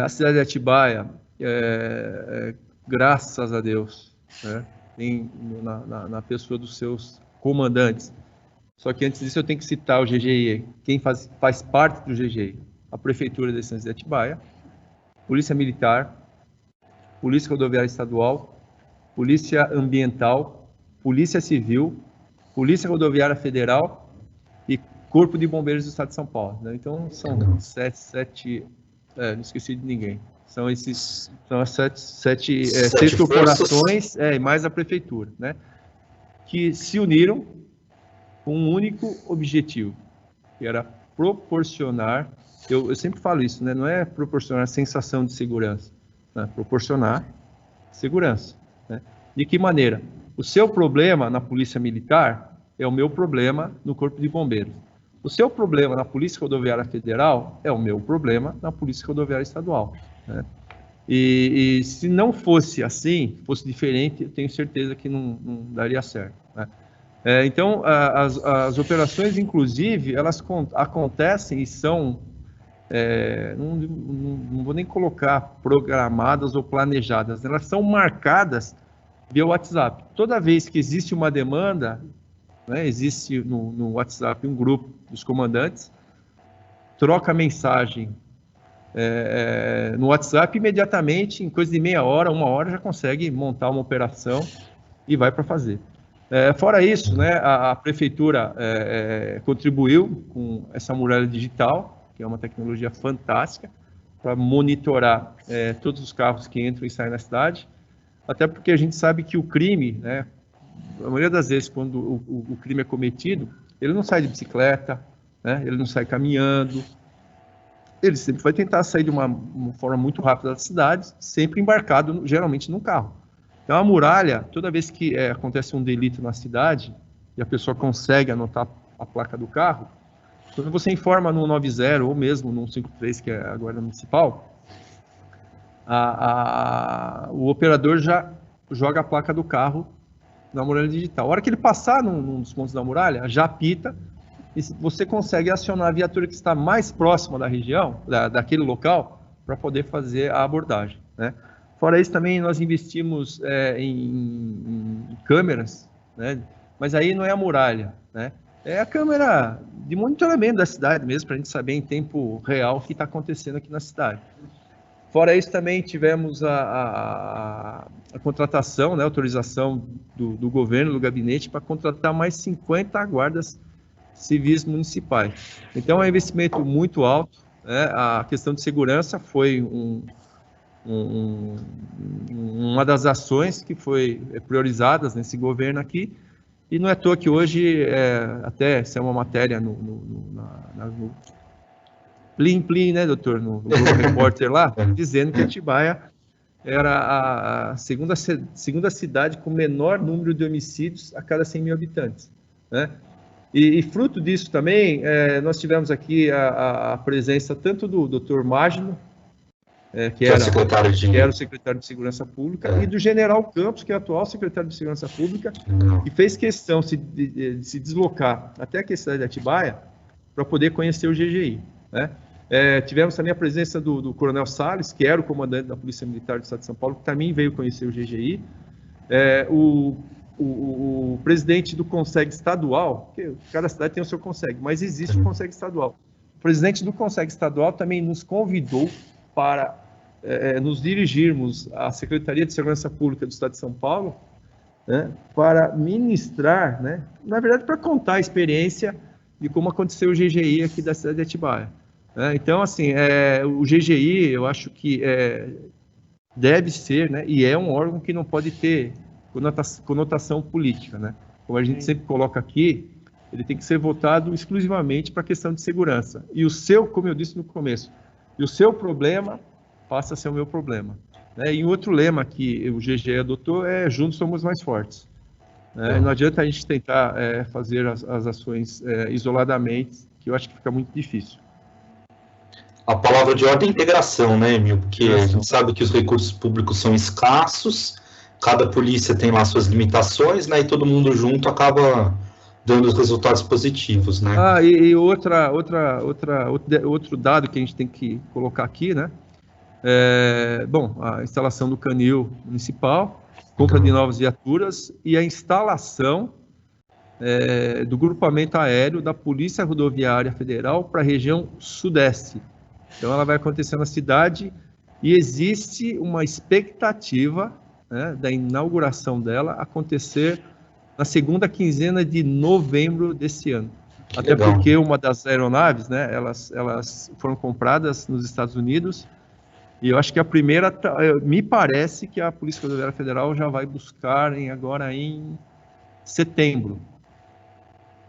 A cidade de Atibaia, graças a Deus, né, tem na pessoa dos seus comandantes. Só que antes disso eu tenho que citar o GGI. Quem faz parte do GGI? A Prefeitura de Estância de Atibaia, Polícia Militar, Polícia Rodoviária Estadual, Polícia Ambiental, Polícia Civil, Polícia Rodoviária Federal e Corpo de Bombeiros do Estado de São Paulo, né? Então são sete, não esqueci de ninguém. São as seis corporações, mais a Prefeitura, né? Que se uniram com um único objetivo, que era proporcionar, eu sempre falo isso, né? Não é proporcionar sensação de segurança, né? Proporcionar segurança, né? De que maneira? O seu problema na Polícia Militar é o meu problema no Corpo de Bombeiros. O seu problema na Polícia Rodoviária Federal é o meu problema na Polícia Rodoviária Estadual, né? E se não fosse assim, fosse diferente, eu tenho certeza que não daria certo, né? Então, as operações, inclusive, elas acontecem e são, não vou nem colocar programadas ou planejadas, elas são marcadas via WhatsApp. Toda vez que existe uma demanda, né, existe no WhatsApp um grupo dos comandantes, troca mensagem no WhatsApp, imediatamente, em coisa de meia hora, 1 hora, já consegue montar uma operação e vai para fazer. Fora isso, né, a Prefeitura contribuiu com essa muralha digital, que é uma tecnologia fantástica, para monitorar todos os carros que entram e saem na cidade, até porque a gente sabe que o crime, né, a maioria das vezes, quando o crime é cometido, ele não sai de bicicleta, né, ele não sai caminhando, ele sempre vai tentar sair de uma forma muito rápida da cidade, sempre embarcado, geralmente, num carro. Então, a muralha, toda vez que acontece um delito na cidade, e a pessoa consegue anotar a placa do carro, quando você informa no 90 ou mesmo no 153, que é a Guarda Municipal, o operador já joga a placa do carro na muralha digital. A hora que ele passar num dos pontos da muralha, já apita, e você consegue acionar a viatura que está mais próxima da região, daquele local, para poder fazer a abordagem, né? Fora isso, também nós investimos em câmeras, né? Mas aí não é a muralha, né? É a câmera de monitoramento da cidade mesmo, para a gente saber em tempo real o que está acontecendo aqui na cidade. Fora isso, também tivemos a contratação, né, autorização do governo, do gabinete, para contratar mais 50 guardas civis municipais. Então, é um investimento muito alto, né? A questão de segurança foi uma das ações que foi priorizadas nesse governo aqui, e não é à toa que hoje, até se é uma matéria no Plim, né, doutor, no Globo Repórter lá, dizendo que Atibaia era a segunda cidade com menor número de homicídios a cada 100 mil habitantes, né? E fruto disso também, nós tivemos aqui a presença tanto do doutor Mágino, que era o secretário de Segurança Pública, e do general Campos, que é o atual secretário de Segurança Pública, que fez questão de se deslocar até aqui a cidade de Atibaia para poder conhecer o GGI, né? Tivemos também a presença do Coronel Salles, que era o comandante da Polícia Militar do Estado de São Paulo, que também veio conhecer o GGI. O presidente do Conseg estadual, porque cada cidade tem o seu Conseg, mas existe o Conseg estadual. O presidente do Conseg estadual também nos convidou para nos dirigirmos à Secretaria de Segurança Pública do Estado de São Paulo, né, para ministrar, né, na verdade, para contar a experiência de como aconteceu o GGI aqui da cidade de Atibaia. Então, assim, o GGI, eu acho que deve ser, né, e é um órgão que não pode ter conotação política, né? Como a gente sempre coloca aqui, ele tem que ser votado exclusivamente para a questão de segurança. E o seu, como eu disse no começo, e o seu problema passa a ser o meu problema, né? E outro lema que o GGI adotou é juntos somos mais fortes, né? Não adianta a gente tentar fazer as ações isoladamente, que eu acho que fica muito difícil. A palavra de ordem é integração, né, Emil? Porque a gente sabe que os recursos públicos são escassos, cada polícia tem lá suas limitações, né, e todo mundo junto acaba dando os resultados positivos, né? E outro dado que a gente tem que colocar aqui, né? A instalação do canil municipal, compra de novas viaturas e a instalação do grupamento aéreo da Polícia Rodoviária Federal para a região sudeste. Então, ela vai acontecer na cidade e existe uma expectativa, né, da inauguração dela acontecer na segunda quinzena de novembro desse ano. Até porque uma das aeronaves, né, elas foram compradas nos Estados Unidos, e eu acho que a primeira, me parece que a Polícia Rodoviária Federal já vai buscar agora em setembro,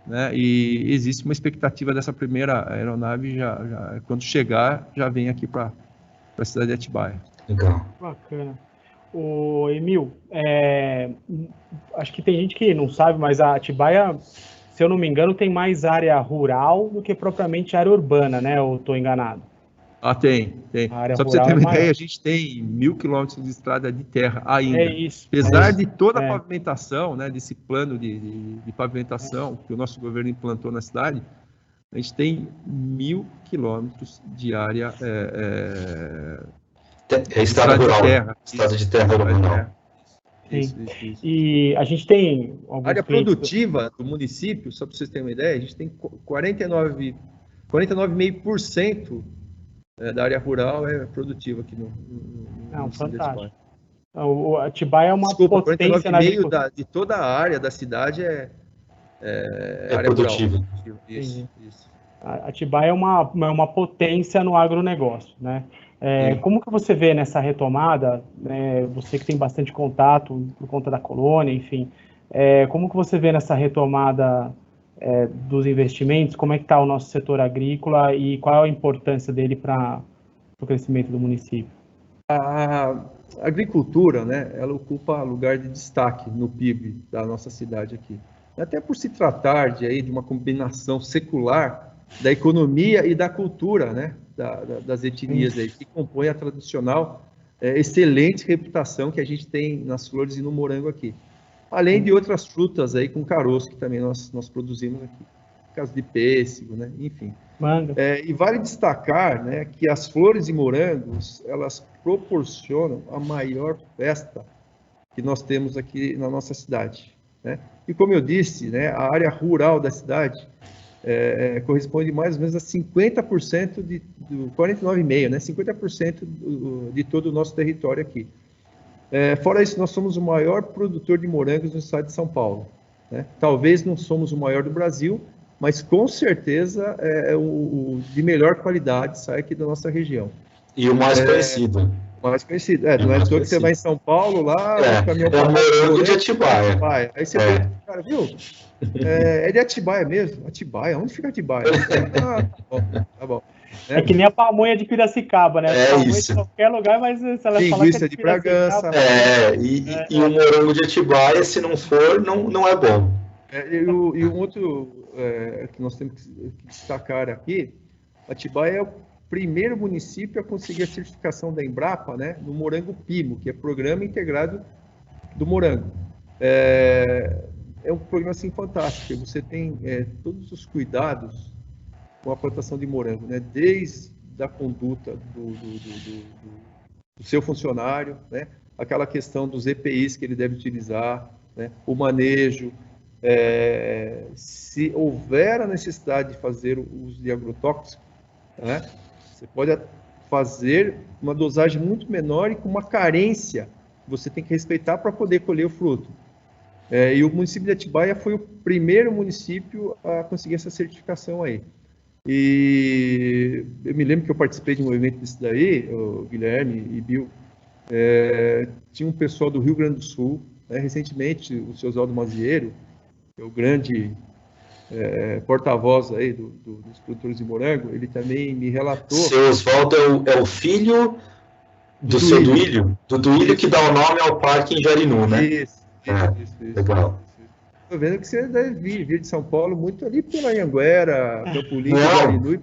né? E existe uma expectativa dessa primeira aeronave, já quando chegar, já vem aqui para a cidade de Atibaia. Legal. Bacana. O Emil, acho que tem gente que não sabe, mas a Atibaia, se eu não me engano, tem mais área rural do que propriamente área urbana, né? Ou estou enganado? Tem. Só para você ter uma ideia, a gente tem 1.000 quilômetros de estrada de terra ainda. Apesar de toda a pavimentação, né, desse plano de pavimentação que o nosso governo implantou na cidade, a gente tem 1.000 quilômetros de área estrada rural, terra. Estrada de terra rural. Isso. E a gente tem... A área produtiva do município, só para vocês terem uma ideia, a gente tem 49,5% da área rural é produtiva aqui no fantástico. O Atibaia é uma potência na agricultura. De toda a área da cidade é área produtiva. Rural. Isso. A Atibaia é uma potência no agronegócio, né? Como que você vê nessa retomada, você que tem bastante contato por conta da colônia, enfim, como que você vê nessa retomada dos investimentos, como é que está o nosso setor agrícola e qual a importância dele para o crescimento do município? A agricultura, né, ela ocupa lugar de destaque no PIB da nossa cidade aqui. até por se tratar de uma combinação secular da economia e da cultura, né, das etnias aí, que compõem a tradicional, excelente reputação que a gente tem nas flores e no morango aqui. Além de outras frutas aí com caroço que também nós produzimos aqui. Caso de pêssego, né, enfim. Manga. E vale destacar, né, que as flores e morangos, elas proporcionam a maior festa que nós temos aqui na nossa cidade, né? E como eu disse, né, a área rural da cidade corresponde mais ou menos a 50% do 49,5%, né, 50% de todo o nosso território aqui. Fora isso, nós somos o maior produtor de morangos no estado de São Paulo, né? Talvez não somos o maior do Brasil, mas com certeza o de melhor qualidade sai aqui da nossa região. E o mais conhecido. Mais conhecido. Não é todo que você vai em São Paulo, lá, o caminhão o morango de Atibaia. Aí você vê, cara, viu? É de Atibaia mesmo? Atibaia? Onde fica Atibaia? Tá bom. É que nem a pamonha de Piracicaba, né? Isso. Em qualquer lugar, mas se ela falar que é de Bragança. E o morango de Atibaia, se não for, não é bom. E um outro que nós temos que destacar aqui, Atibaia é o primeiro município a conseguir a certificação da Embrapa, né, no morango PIMO, que é Programa Integrado do Morango. É um programa assim fantástico. Você tem todos os cuidados com a plantação de morango, né, desde a conduta do seu funcionário, né, aquela questão dos EPIs que ele deve utilizar, né, o manejo. Se houver a necessidade de fazer o uso de agrotóxico, né, você pode fazer uma dosagem muito menor e com uma carência que você tem que respeitar para poder colher o fruto. E o município de Atibaia foi o primeiro município a conseguir essa certificação aí. E eu me lembro que eu participei de um evento desse daí, o Guilherme e Bill, tinha um pessoal do Rio Grande do Sul, né, recentemente o seu Oswaldo Mazieiro, que é o grande porta-voz aí dos produtores de morango, ele também me relatou... Seu Oswaldo é o filho do seu Duílio? Do Duílio que dá o nome ao parque em Jarinu, né? Isso. Legal. Estou vendo que você deve vir de São Paulo muito ali pela Anhanguera, Campo Limpo, Jarinu e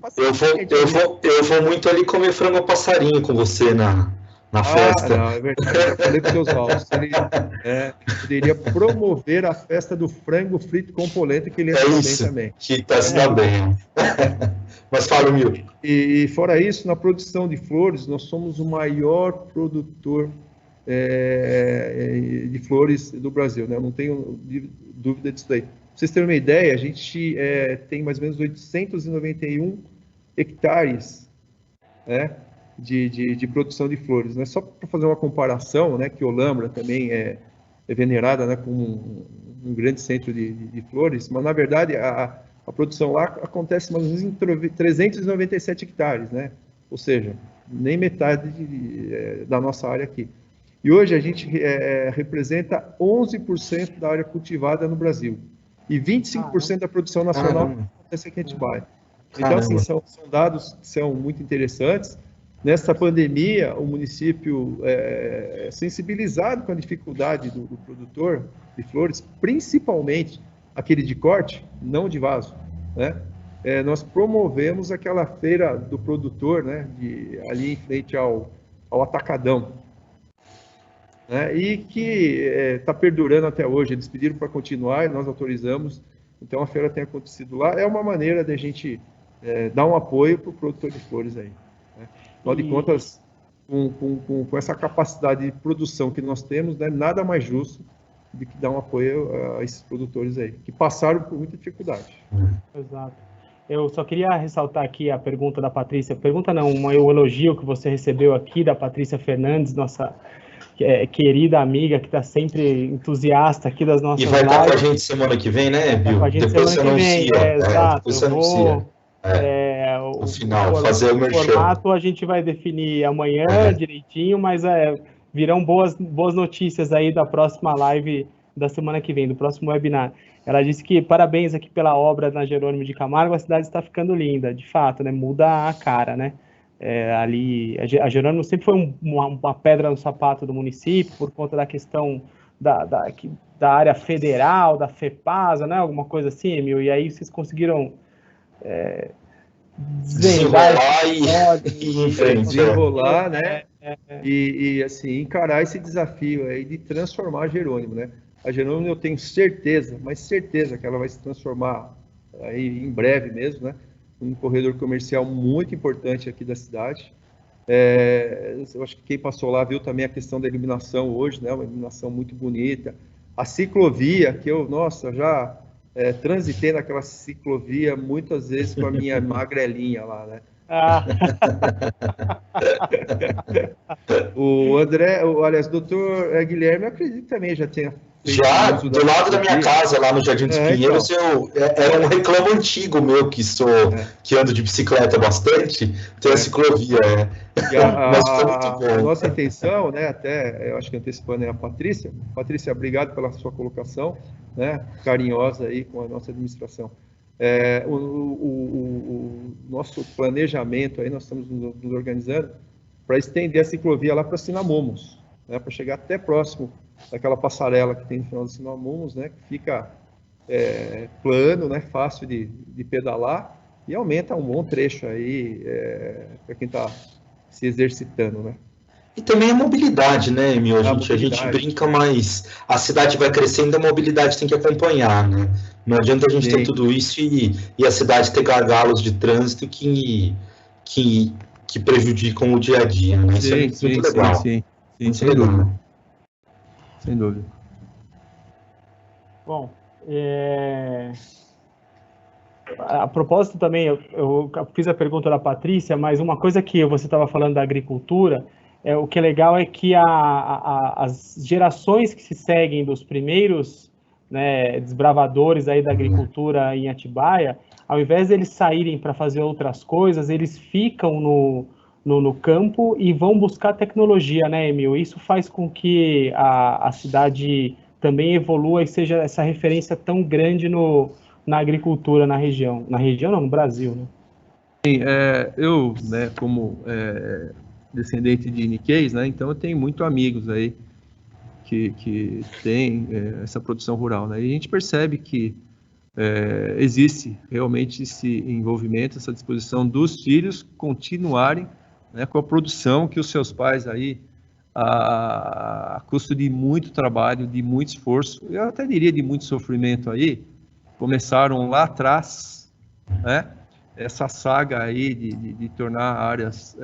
eu vou muito ali comer frango passarinho com você na festa. Não, é verdade. Eu falei para o seu Oswaldo, ele poderia promover a festa do frango frito com polenta, que ele entra bem também. Que se dá bem. Mas fala, Mil. E fora isso, na produção de flores, nós somos o maior produtor de flores do Brasil, né? Eu não tenho dúvida disso daí. Pra vocês terem uma ideia, a gente tem mais ou menos 891 hectares, né, de produção de flores, né? Só para fazer uma comparação, né, que Olambra também é venerada, né, como um grande centro de flores, mas na verdade a produção lá acontece mais ou menos em 397 hectares, né? Ou seja, nem metade da nossa área aqui. E hoje a gente representa 11% da área cultivada no Brasil e 25% da produção nacional acontece aqui em Atibaia. Então, assim, são dados que são muito interessantes. Nessa pandemia, o município sensibilizado com a dificuldade do produtor de flores, principalmente aquele de corte, não de vaso, né? Nós promovemos aquela feira do produtor, né, ali em frente ao Atacadão, né, e que está perdurando até hoje. Eles pediram para continuar e nós autorizamos, então a feira tem acontecido lá. É uma maneira de a gente dar um apoio para o produtor de flores aí, né? Afinal de contas, com essa capacidade de produção que nós temos, né, nada mais justo do que dar um apoio a esses produtores aí, que passaram por muita dificuldade. Exato. Eu só queria ressaltar aqui a pergunta da Patrícia. Pergunta não, o elogio que você recebeu aqui da Patrícia Fernandes, nossa querida amiga, que está sempre entusiasta aqui das nossas lives. E vai estar com a gente semana que vem, né, Bill? Com a gente depois semana que vem, exato. Depois você anuncia. No final, fazer o merchan. formato a gente vai definir amanhã direitinho, mas virão boas notícias aí da próxima live da semana que vem, do próximo webinar. Ela disse que parabéns aqui pela obra na Jerônimo de Camargo, a cidade está ficando linda, de fato, né? Muda a cara, né? Ali, a Jerônimo sempre foi uma pedra no sapato do município, por conta da questão da área federal, da FEPASA, né? Alguma coisa assim, Emil? E aí vocês conseguiram desenrolar, né? E assim, encarar esse desafio aí de transformar a Jerônimo, né? A Jerônimo eu tenho certeza, mas certeza que ela vai se transformar aí em breve mesmo, né? Um corredor comercial muito importante aqui da cidade. Eu acho que quem passou lá viu também a questão da iluminação hoje, né? Uma iluminação muito bonita. A ciclovia, que eu, nossa, já transitei naquela ciclovia muitas vezes com a minha magrelinha lá, né? O André, aliás, o doutor Guilherme, eu acredito que também já tinha feito já, do lado da minha casa, lá no Jardim dos Pinheiros, então. Era um reclamo antigo meu, que ando de bicicleta bastante, tem a ciclovia, Mas foi muito bom. A nossa intenção, né, até, eu acho que antecipando é a Patrícia. Patrícia, obrigado pela sua colocação, né, carinhosa aí com a nossa administração. O nosso planejamento aí, nós estamos nos organizando para estender a ciclovia lá para Cinamomos, né, para chegar até próximo daquela passarela que tem no final do Cinamomos, né, que fica plano, né, fácil de pedalar e aumenta um bom trecho aí para quem está se exercitando, né. E também a mobilidade, né, Emil? A gente brinca, mas a cidade vai crescendo, a mobilidade tem que acompanhar, né? Não adianta a gente ter tudo isso e a cidade ter gargalos de trânsito que prejudicam o dia a dia, né? Isso é muito legal. Sim, sem dúvida. Sem dúvida. Bom, a propósito também, eu fiz a pergunta da Patrícia, mas uma coisa que você estava falando da agricultura, o que é legal é que as gerações que se seguem dos primeiros, né, desbravadores aí da agricultura em Atibaia, ao invés de eles saírem para fazer outras coisas, eles ficam no campo e vão buscar tecnologia, né, Emil? Isso faz com que a cidade também evolua e seja essa referência tão grande na agricultura na região. Na região não, no Brasil, né? Sim, eu, né, como descendente de Niqueis, né, então eu tenho muitos amigos aí que tem essa produção rural, né, e a gente percebe que existe realmente esse envolvimento, essa disposição dos filhos continuarem, né, com a produção que os seus pais aí, a custo de muito trabalho, de muito esforço, eu até diria de muito sofrimento aí, começaram lá atrás, né, essa saga aí de tornar áreas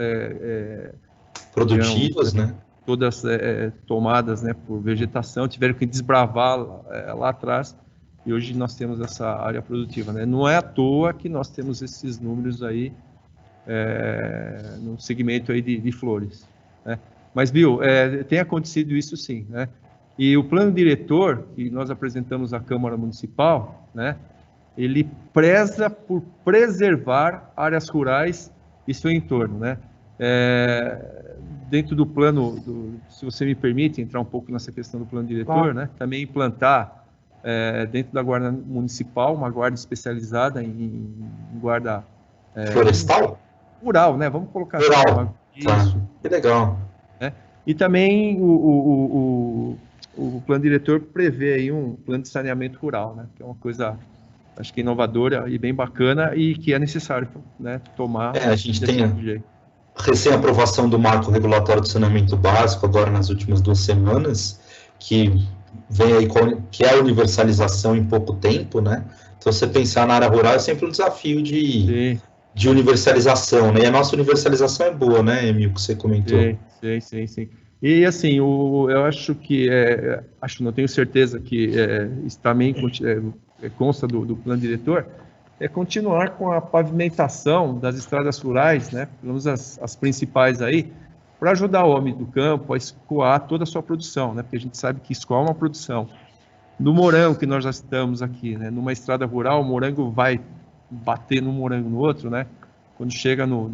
produtivas, né? Todas tomadas, né, por vegetação, tiveram que desbravar lá atrás, e hoje nós temos essa área produtiva, né? Não é à toa que nós temos esses números aí no segmento aí de flores, né? Mas, viu, tem acontecido isso sim, né? E o plano diretor que nós apresentamos à Câmara Municipal, né, ele preza por preservar áreas rurais e seu entorno, né? Dentro do plano, se você me permite entrar um pouco nessa questão do plano diretor, né? Também implantar dentro da guarda municipal uma guarda especializada em guarda florestal? Rural, né? Vamos colocar rural. Isso. Tá. Que legal. E também o plano diretor prevê aí um plano de saneamento rural, né? Que é uma coisa, acho que inovadora e bem bacana e que é necessário, né, tomar. A gente tem a recém-aprovação do marco regulatório do saneamento básico agora nas últimas 2 semanas, que vem aí que é a universalização em pouco tempo, né? Então, você pensar na área rural é sempre um desafio de universalização, né? E a nossa universalização é boa, né, Emil, que você comentou. Sim. E assim, eu acho que, não tenho certeza que isso também consta do plano diretor, continuar com a pavimentação das estradas rurais, né, pelo menos as principais aí, para ajudar o homem do campo a escoar toda a sua produção, né, porque a gente sabe que escoar é uma produção. No morango que nós já estamos aqui, né, numa estrada rural, o morango vai bater num morango no outro, né, quando chega no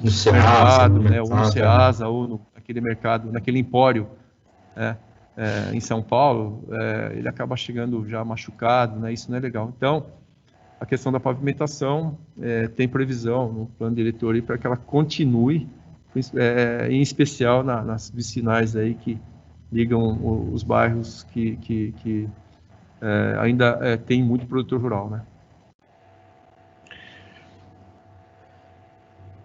mercado, né, ou no Ceasa, ou naquele mercado, naquele empório, em São Paulo, ele acaba chegando já machucado, né, isso não é legal. Então, a questão da pavimentação tem previsão no plano diretor para que ela continue, em especial nas vicinais aí que ligam os bairros que ainda tem muito produtor rural, né?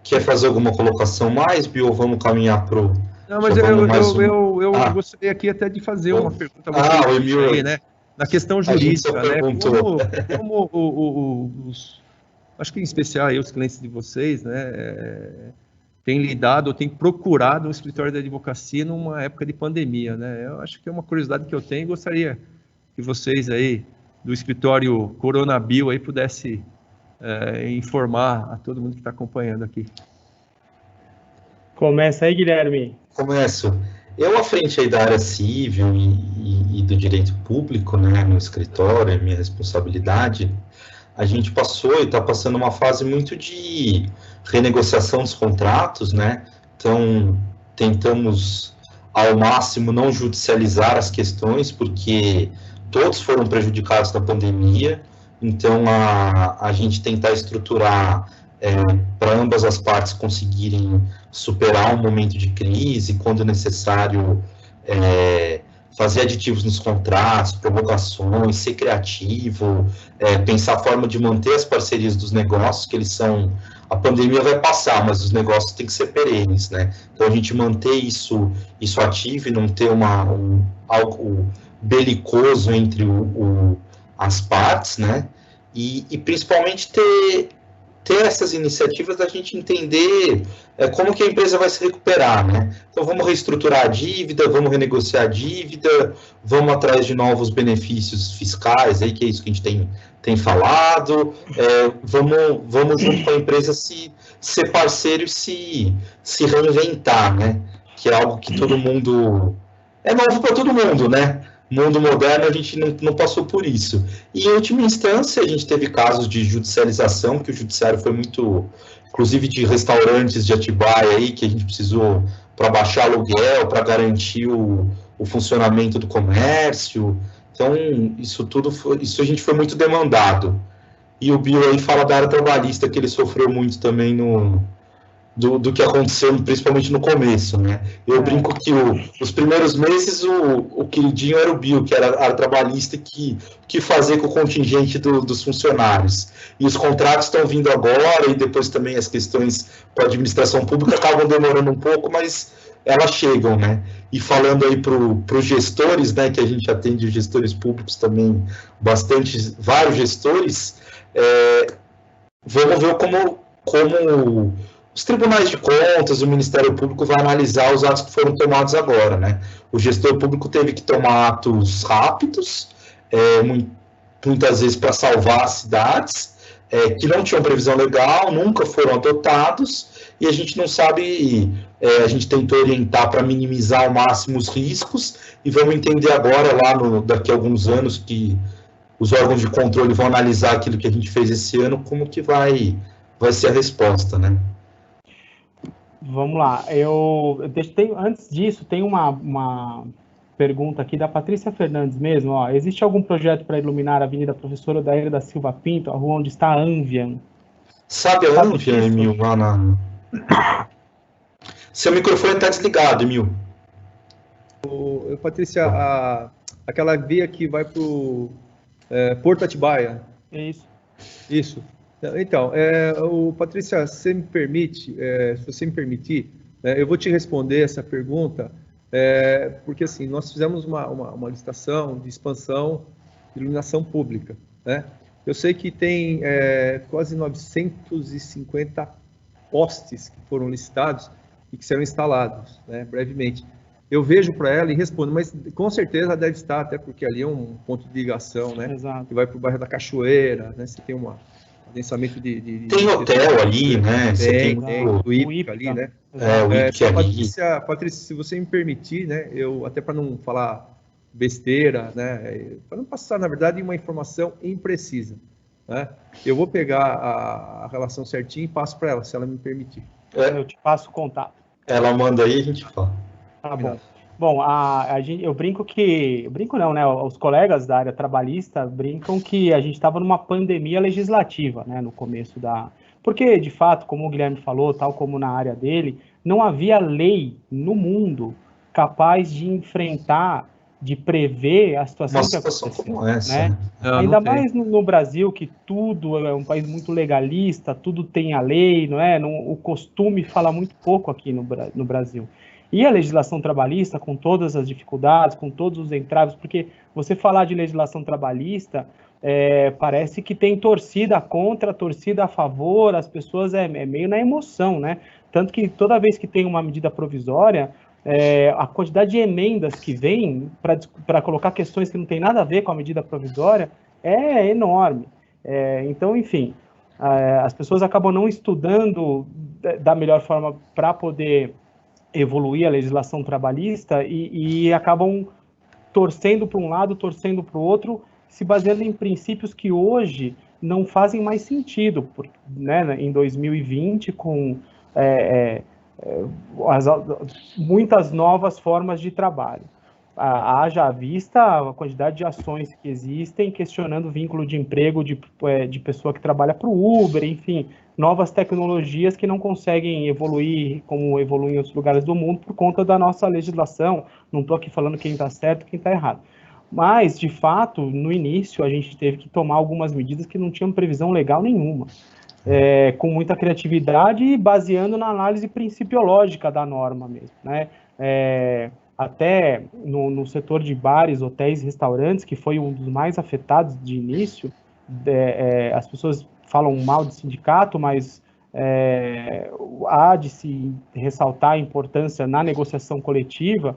Quer fazer alguma colocação mais, Bill, ou vamos caminhar para o... Não, mas eu gostaria aqui até de fazer uma pergunta o Emil aí, né? Na questão jurídica, né? Acho que em especial aí os clientes de vocês, né? Têm lidado ou têm procurado um escritório de advocacia numa época de pandemia, né? Eu acho que é uma curiosidade que eu tenho e gostaria que vocês aí do escritório Coronabil aí pudesse informar a todo mundo que está acompanhando aqui. Começa aí, Guilherme. Começo. Eu, à frente aí da área civil e do direito público, né, no escritório, é minha responsabilidade, a gente passou e está passando uma fase muito de renegociação dos contratos, né? Então, tentamos ao máximo não judicializar as questões, porque todos foram prejudicados da pandemia, então a gente tentar estruturar para ambas as partes conseguirem superar um momento de crise, quando necessário fazer aditivos nos contratos, provocações, ser criativo, pensar a forma de manter as parcerias dos negócios, que eles são... A pandemia vai passar, mas os negócios têm que ser perenes, né? Então, a gente manter isso ativo e não ter algo belicoso entre as partes, né? E principalmente ter essas iniciativas da gente entender como que a empresa vai se recuperar, né? Então, vamos reestruturar a dívida, vamos renegociar a dívida, vamos atrás de novos benefícios fiscais, aí, que é isso que a gente tem falado, vamos junto com a empresa ser parceiro e se reinventar, né? Que é algo que todo mundo... É novo para todo mundo, né? Mundo moderno, a gente não passou por isso. E, em última instância, a gente teve casos de judicialização, que o judiciário foi muito, inclusive de restaurantes de Atibaia, aí, que a gente precisou para baixar aluguel, para garantir o funcionamento do comércio. Então, isso a gente foi muito demandado. E o Bill aí fala da área trabalhista, que ele sofreu muito também do que aconteceu, principalmente no começo, né? Eu brinco que os primeiros meses o queridinho era o Bill, que era a área trabalhista, que fazer com o contingente dos funcionários. E os contratos estão vindo agora, e depois também as questões com a administração pública acabam demorando um pouco, mas elas chegam, né? E falando aí para os gestores, né, que a gente atende os gestores públicos também, vários gestores, vamos ver como os tribunais de contas, o Ministério Público vai analisar os atos que foram tomados agora, né? O gestor público teve que tomar atos rápidos, muitas vezes para salvar as cidades, que não tinham previsão legal, nunca foram adotados, e a gente não sabe, a gente tentou orientar para minimizar ao máximo os riscos, e vamos entender agora, daqui a alguns anos, que os órgãos de controle vão analisar aquilo que a gente fez esse ano, como que vai ser a resposta, né? Vamos lá, antes disso, tem uma pergunta aqui da Patrícia Fernandes mesmo, ó. Existe algum projeto para iluminar a Avenida Professor Odair da Silva Pinto, a rua onde está a Anvian? Sabe a Anvian, Emil, lá na... Seu microfone está desligado, Emil. Patrícia, aquela via que vai para o Porto Atibaia. Isso. Então, Patrícia, se você me permitir, eu vou te responder essa pergunta, porque assim, nós fizemos uma licitação de expansão de iluminação pública, né? Eu sei que tem quase 950 postes que foram licitados e que serão instalados, né, brevemente. Eu vejo para ela e respondo, mas com certeza deve estar, até porque ali é um ponto de ligação, né? Exato. Que vai para o bairro da Cachoeira, né? Você tem adensamento tem hotel ali, né? Tem o IPCA ali, né? O IPCA ali. Patrícia, se você me permitir, né? Eu, até para não falar besteira, né? Para não passar, na verdade, uma informação imprecisa, né? Eu vou pegar a relação certinha e passo para ela, se ela me permitir. Eu te passo o contato. Ela manda aí e a gente fala. Tá bom. Bom, eu brinco não, né? Os colegas da área trabalhista brincam que a gente estava numa pandemia legislativa, né? No começo porque, de fato, como o Guilherme falou, tal como na área dele, não havia lei no mundo capaz de enfrentar, de prever a situação que aconteceu, como essa, né? Ainda mais no Brasil, que tudo é um país muito legalista, tudo tem a lei, não é? O costume fala muito pouco aqui no Brasil. E a legislação trabalhista, com todas as dificuldades, com todos os entraves, porque você falar de legislação trabalhista, parece que tem torcida contra, torcida a favor, as pessoas é meio na emoção, né? Tanto que toda vez que tem uma medida provisória, a quantidade de emendas que vem para colocar questões que não tem nada a ver com a medida provisória é enorme. Então, enfim, as pessoas acabam não estudando da melhor forma para poder evoluir a legislação trabalhista e acabam torcendo para um lado, torcendo para o outro, se baseando em princípios que hoje não fazem mais sentido, né, em 2020, com muitas novas formas de trabalho. Haja à vista a quantidade de ações que existem questionando o vínculo de emprego de pessoa que trabalha para o Uber, enfim, novas tecnologias que não conseguem evoluir como evoluem em outros lugares do mundo por conta da nossa legislação. Não estou aqui falando quem está certo e quem está errado. Mas, de fato, no início, a gente teve que tomar algumas medidas que não tinham previsão legal nenhuma. Com muita criatividade e baseando na análise principiológica da norma mesmo, né? Até no setor de bares, hotéis e restaurantes, que foi um dos mais afetados de início, as pessoas falam mal de sindicato, mas há de se ressaltar a importância na negociação coletiva,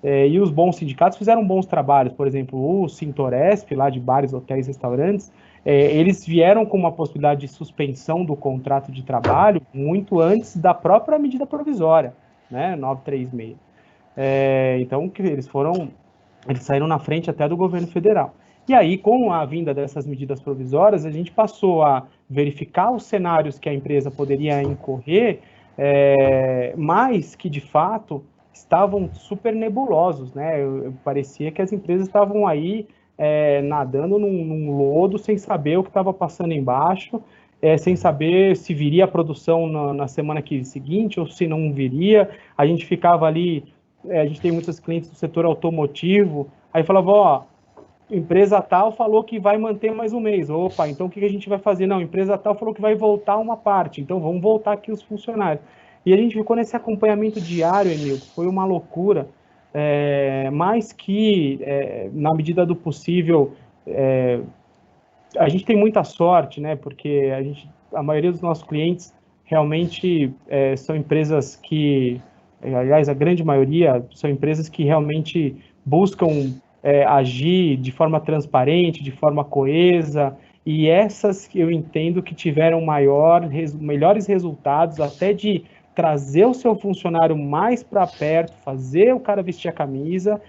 e os bons sindicatos fizeram bons trabalhos. Por exemplo, o Sintoresp, lá de bares, hotéis e restaurantes, eles vieram com uma possibilidade de suspensão do contrato de trabalho muito antes da própria medida provisória, né, 936. Então, eles saíram na frente até do governo federal. E aí, com a vinda dessas medidas provisórias, a gente passou a verificar os cenários que a empresa poderia incorrer, mas que, de fato, estavam super nebulosos, né? Parecia que as empresas estavam aí nadando num lodo, sem saber o que estava passando embaixo, sem saber se viria a produção na semana seguinte ou se não viria. A gente ficava ali, a gente tem muitos clientes do setor automotivo, aí falava, ó, empresa tal falou que vai manter mais um mês. Opa, então o que a gente vai fazer? Não, empresa tal falou que vai voltar uma parte, então vamos voltar aqui os funcionários. E a gente ficou nesse acompanhamento diário, Emil, que foi uma loucura, mas que, na medida do possível, a gente tem muita sorte, né? Porque a maioria dos nossos clientes realmente são empresas que, aliás, a grande maioria são empresas que realmente buscam agir de forma transparente, de forma coesa, e essas que eu entendo que tiveram melhores resultados, até de trazer o seu funcionário mais para perto, fazer o cara vestir a camisa,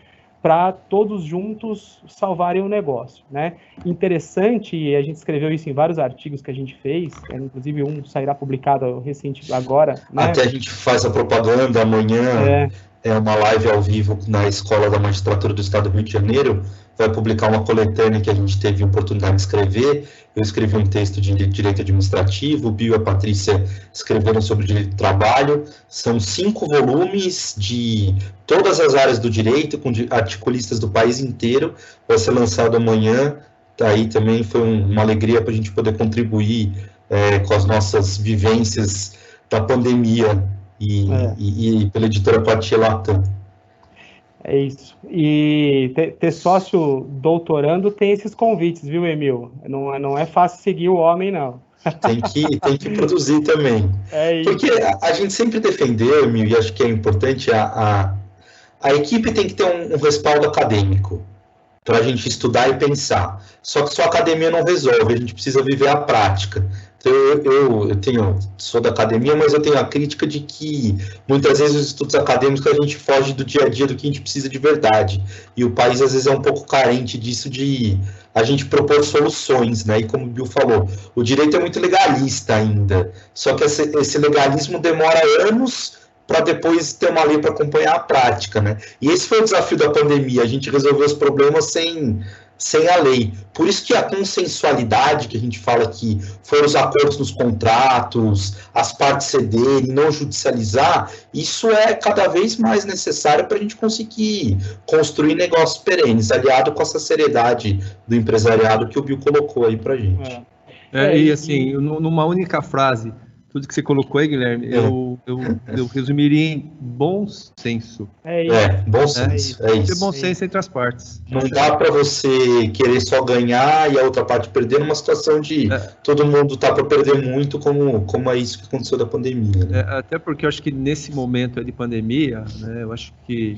para todos juntos salvarem o negócio, né? Interessante, e a gente escreveu isso em vários artigos que a gente fez, inclusive um sairá publicado recente agora, né? Até a gente faz a propaganda amanhã, uma live ao vivo na Escola da Magistratura do Estado do Rio de Janeiro, vai publicar uma coletânea que a gente teve a oportunidade de escrever. Eu escrevi um texto de direito administrativo, o Bio e a Patrícia escreveram sobre direito do trabalho. São 5 volumes de todas as áreas do direito, com articulistas do país inteiro. Vai ser lançado amanhã. Aí também foi uma alegria para a gente poder contribuir com as nossas vivências da pandemia e pela editora Quartier Latam. É isso. E ter sócio doutorando tem esses convites, viu, Emil? Não é fácil seguir o homem, não. Tem que produzir também. Isso. Porque a gente sempre defendeu, Emil, e acho que é importante, a equipe tem que ter um respaldo acadêmico para a gente estudar e pensar. Só que só a academia não resolve, a gente precisa viver a prática. Então, eu sou da academia, mas eu tenho a crítica de que muitas vezes os estudos acadêmicos a gente foge do dia a dia do que a gente precisa de verdade. E o país às vezes é um pouco carente disso, de a gente propor soluções, né? E como o Bill falou, o direito é muito legalista ainda. Só que esse legalismo demora anos para depois ter uma lei para acompanhar a prática, né? E esse foi o desafio da pandemia, a gente resolveu os problemas sem sem a lei. Por isso que a consensualidade que a gente fala aqui, foram os acordos nos contratos, as partes cederem, não judicializar, isso é cada vez mais necessário para a gente conseguir construir negócios perenes, aliado com essa seriedade do empresariado que o Bill colocou aí para a gente. E assim, numa única frase, tudo que você colocou aí, Guilherme, eu resumiria em bom senso. Bom senso. É isso. Ter bom senso entre as partes. Não dá para você querer só ganhar e a outra parte perder numa situação de todo mundo tá para perder muito, como é isso que aconteceu da pandemia. Né? Até porque eu acho que nesse momento de pandemia, né, eu acho que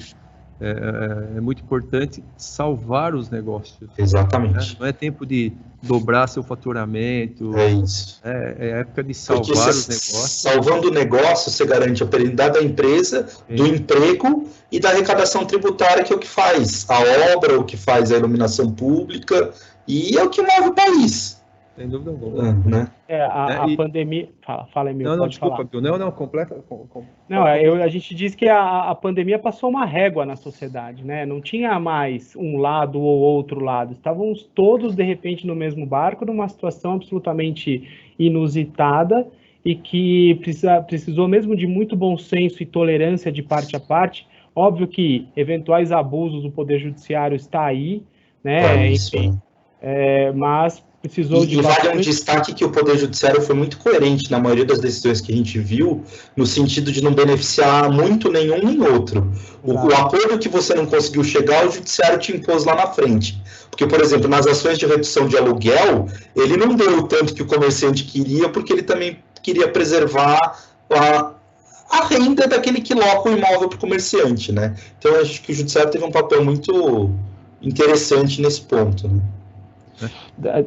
é muito importante salvar os negócios. Exatamente. Né? Não é tempo de dobrar seu faturamento. É isso. É época de salvar os negócios. Salvando o negócio, você garante a perenidade da empresa, do emprego e da arrecadação tributária, que é o que faz a obra, o que faz a iluminação pública e é o que move o país. Sem dúvida alguma. Né? A pandemia... Fala, Emil, Não, desculpa, Bill. Não, completa. Não, a gente diz que a pandemia passou uma régua na sociedade, né? Não tinha mais um lado ou outro lado. Estávamos todos, de repente, no mesmo barco, numa situação absolutamente inusitada e que precisou mesmo de muito bom senso e tolerância de parte a parte. Óbvio que eventuais abusos do Poder Judiciário está aí, né? Enfim, mas... precisou de vale um destaque que o Poder Judiciário foi muito coerente na maioria das decisões que a gente viu, no sentido de não beneficiar muito nenhum nem outro. O acordo que você não conseguiu chegar, o Judiciário te impôs lá na frente. Porque, por exemplo, nas ações de redução de aluguel, ele não deu o tanto que o comerciante queria, porque ele também queria preservar a renda daquele que loca o imóvel para o comerciante, né? Então, eu acho que o Judiciário teve um papel muito interessante nesse ponto, né?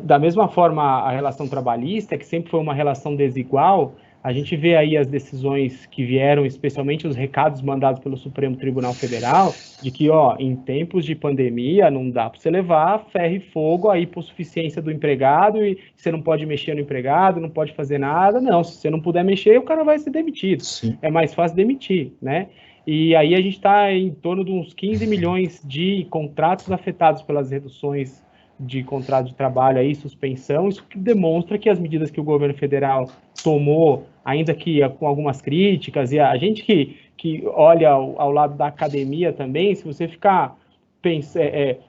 Da mesma forma, a relação trabalhista, que sempre foi uma relação desigual, a gente vê aí as decisões que vieram, especialmente os recados mandados pelo Supremo Tribunal Federal, de que, em tempos de pandemia, não dá para você levar ferro e fogo aí por suficiência do empregado e você não pode mexer no empregado, não pode fazer nada. Não, se você não puder mexer, o cara vai ser demitido. Sim. É mais fácil demitir, né? E aí a gente está em torno de uns 15 milhões de contratos afetados pelas reduções de contrato de trabalho aí, suspensão, isso que demonstra que as medidas que o governo federal tomou, ainda que com algumas críticas, e a gente que olha ao lado da academia também, se você ficar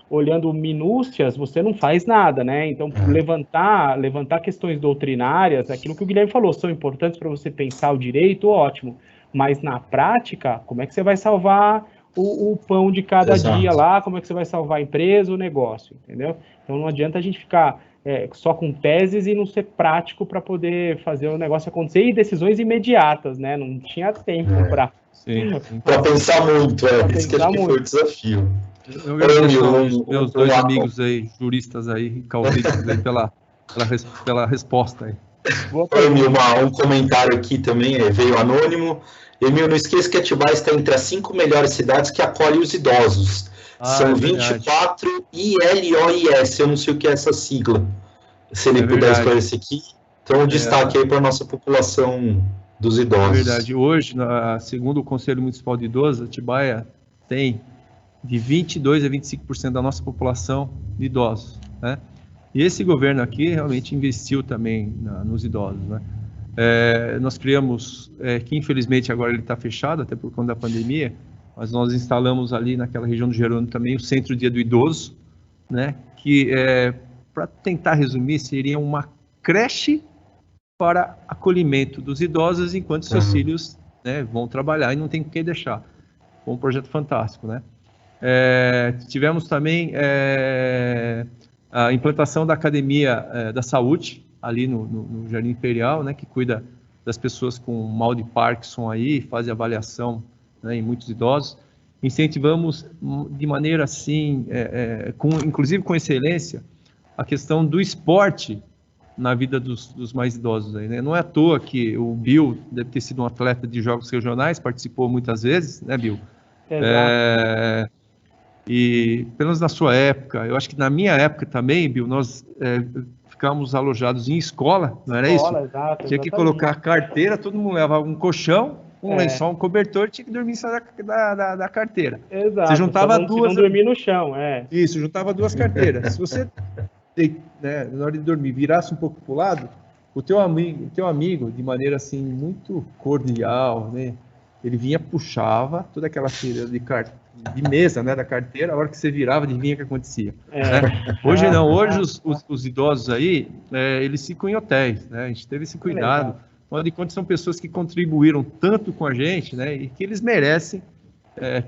olhando minúcias, você não faz nada, né? Então, levantar questões doutrinárias, aquilo que o Guilherme falou, são importantes para você pensar o direito, ótimo, mas na prática, como é que você vai salvar o pão de cada dia lá, como é que você vai salvar a empresa, o negócio, entendeu? Então não adianta a gente ficar só com teses e não ser prático para poder fazer o negócio acontecer, e decisões imediatas, né? Não tinha tempo para pensar muito, isso que acho que foi o desafio. Eu agradeço meus dois amigos aí, juristas aí, caulistas aí, pela resposta aí. Emil, um comentário aqui também, veio anônimo. Emil, não esqueça que Atibaia está entre as 5 melhores cidades que acolhem os idosos. São 24 ILOIS, eu não sei o que é essa sigla. Se ele puder esclarecer aqui. Então, destaque aí para a nossa população dos idosos. É verdade. Hoje, segundo o Conselho Municipal de Idosos, Atibaia tem de 22% a 25% da nossa população de idosos, né? E esse governo aqui realmente investiu também nos idosos, né? Nós criamos, que infelizmente agora ele está fechado, até por conta da pandemia, mas nós instalamos ali naquela região do Jerônimo também o Centro Dia do Idoso, né? Que, para tentar resumir, seria uma creche para acolhimento dos idosos enquanto seus filhos, né, vão trabalhar e não tem com quem deixar. Foi um projeto fantástico, né? Tivemos também a implantação da Academia da Saúde, ali no Jardim Imperial, né, que cuida das pessoas com mal de Parkinson aí, faz avaliação, né, em muitos idosos. Incentivamos de maneira assim, inclusive com excelência, a questão do esporte na vida dos mais idosos aí, né? Não é à toa que o Bill deve ter sido um atleta de jogos regionais, participou muitas vezes, né, Bill? E pelo menos na sua época, eu acho que na minha época também, Bill, nós ficávamos alojados em escola, não era isso? Exato, tinha que colocar a carteira, todo mundo levava um colchão, um lençol, um cobertor, tinha que dormir em cima da carteira. Exato. Você juntava Se não dormir no chão, Isso, juntava 2 carteiras. Se você, né, na hora de dormir, virasse um pouco para o lado, o teu amigo, de maneira assim muito cordial, né, ele vinha, puxava toda aquela fileira de mesa, né, da carteira, a hora que você virava, adivinha o que acontecia. Né? Hoje não, hoje os idosos aí, eles ficam em hotéis, né, a gente teve esse cuidado. Afinal de contas, são pessoas que contribuíram tanto com a gente, né, e que eles merecem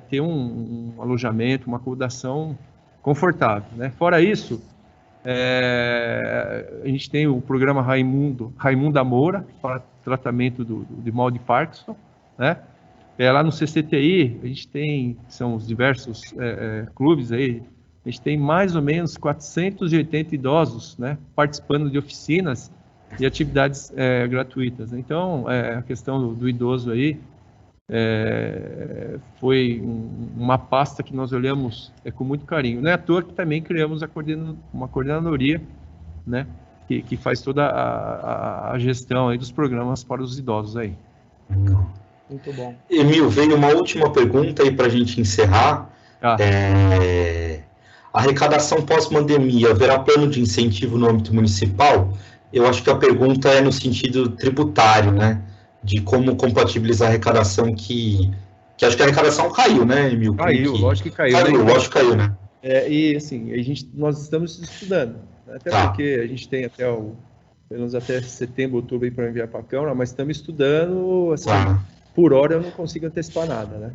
ter um alojamento, uma acomodação confortável. Né? Fora isso, a gente tem o programa Raimundo Moura, para tratamento de mal de Parkinson. Né? Lá no CCTI, a gente tem, são os diversos clubes aí, a gente tem mais ou menos 480 idosos, né, participando de oficinas e atividades gratuitas. Então, a questão do idoso aí foi uma pasta que nós olhamos com muito carinho. Não é à toa que também criamos uma coordenadoria, né, que faz toda a gestão aí dos programas para os idosos aí. Muito bom. Emil, veio uma última pergunta aí para a gente encerrar. Arrecadação pós-pandemia, haverá plano de incentivo no âmbito municipal? Eu acho que a pergunta é no sentido tributário, né? De como compatibilizar a arrecadação que acho que a arrecadação caiu, né, Emil? Lógico que caiu. Lógico que caiu, né? E assim, nós estamos estudando, né? Até porque a gente tem pelo menos até setembro, outubro para enviar para a Câmara, mas estamos estudando, assim, por hora eu não consigo antecipar nada, né?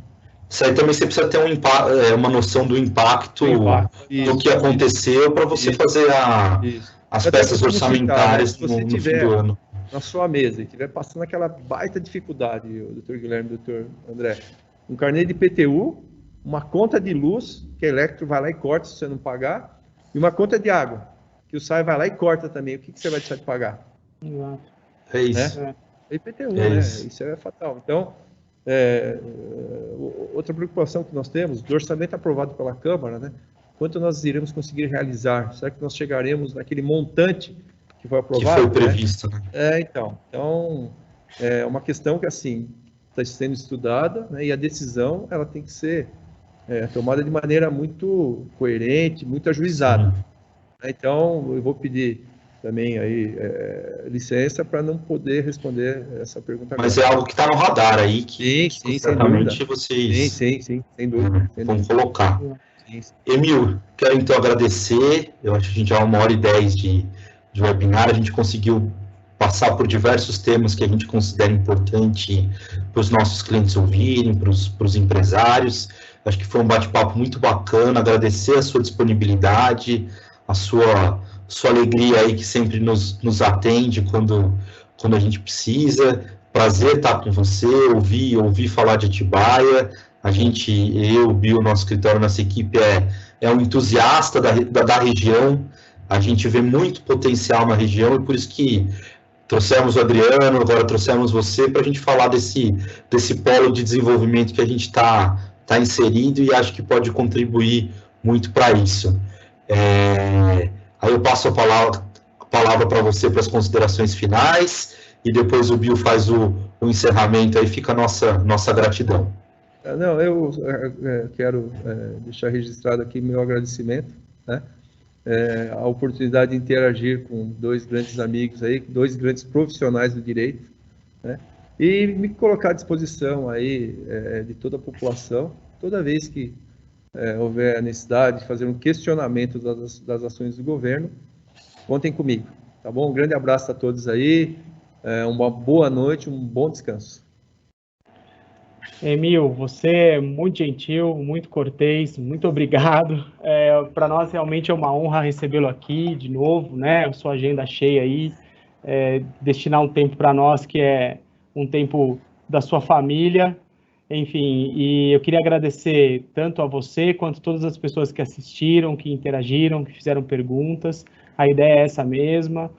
Isso aí também você precisa ter uma noção do impacto do que aconteceu para você fazer as peças orçamentárias no fim do ano. Na sua mesa e estiver passando aquela baita dificuldade, o doutor Guilherme, o doutor André, um carnê de IPTU, uma conta de luz, que a Electro vai lá e corta se você não pagar, e uma conta de água, que o SAI vai lá e corta também. O que você vai deixar de pagar? Exato. É isso. É IPTU, né? Isso é fatal. Então, outra preocupação que nós temos, do orçamento aprovado pela Câmara, né? Quanto nós iremos conseguir realizar? Será que nós chegaremos naquele montante que foi aprovado? Que foi previsto, né? Então, é uma questão que, assim, está sendo estudada, né? E a decisão, ela tem que ser tomada de maneira muito coerente, muito ajuizada. Então, eu vou pedir também aí licença para não poder responder essa pergunta agora. Mas é algo que está no radar aí, que sim, certamente vocês sim, sem dúvida. Vão colocar. Sim. Emil, quero então agradecer. Eu acho que a gente já 1h10 de webinar, a gente conseguiu passar por diversos temas que a gente considera importante para os nossos clientes ouvirem, para os empresários. Acho que foi um bate-papo muito bacana. Agradecer a sua disponibilidade, a sua alegria aí que sempre nos atende quando a gente precisa. Prazer estar com você, ouvir falar de Atibaia. Eu, o Bill, nosso escritório, nossa equipe é um entusiasta da região. A gente vê muito potencial na região e por isso que trouxemos o Adriano, agora trouxemos você para a gente falar desse polo de desenvolvimento que a gente está inserido e acho que pode contribuir muito para isso. Aí eu passo a palavra para você para as considerações finais e depois o Bill faz o encerramento, aí fica a nossa gratidão. Não, eu quero deixar registrado aqui meu agradecimento, né? A oportunidade de interagir com 2 grandes amigos aí, 2 grandes profissionais do direito, né? E me colocar à disposição aí de toda a população, toda vez que houver a necessidade de fazer um questionamento das ações do governo, contem comigo, tá bom? Um grande abraço a todos aí, uma boa noite, um bom descanso. Emil, você é muito gentil, muito cortês, muito obrigado. Para nós realmente é uma honra recebê-lo aqui de novo, né? A sua agenda cheia aí, destinar um tempo para nós que é um tempo da sua família, enfim. E eu queria agradecer tanto a você quanto todas as pessoas que assistiram, que interagiram, que fizeram perguntas. A ideia é essa mesma,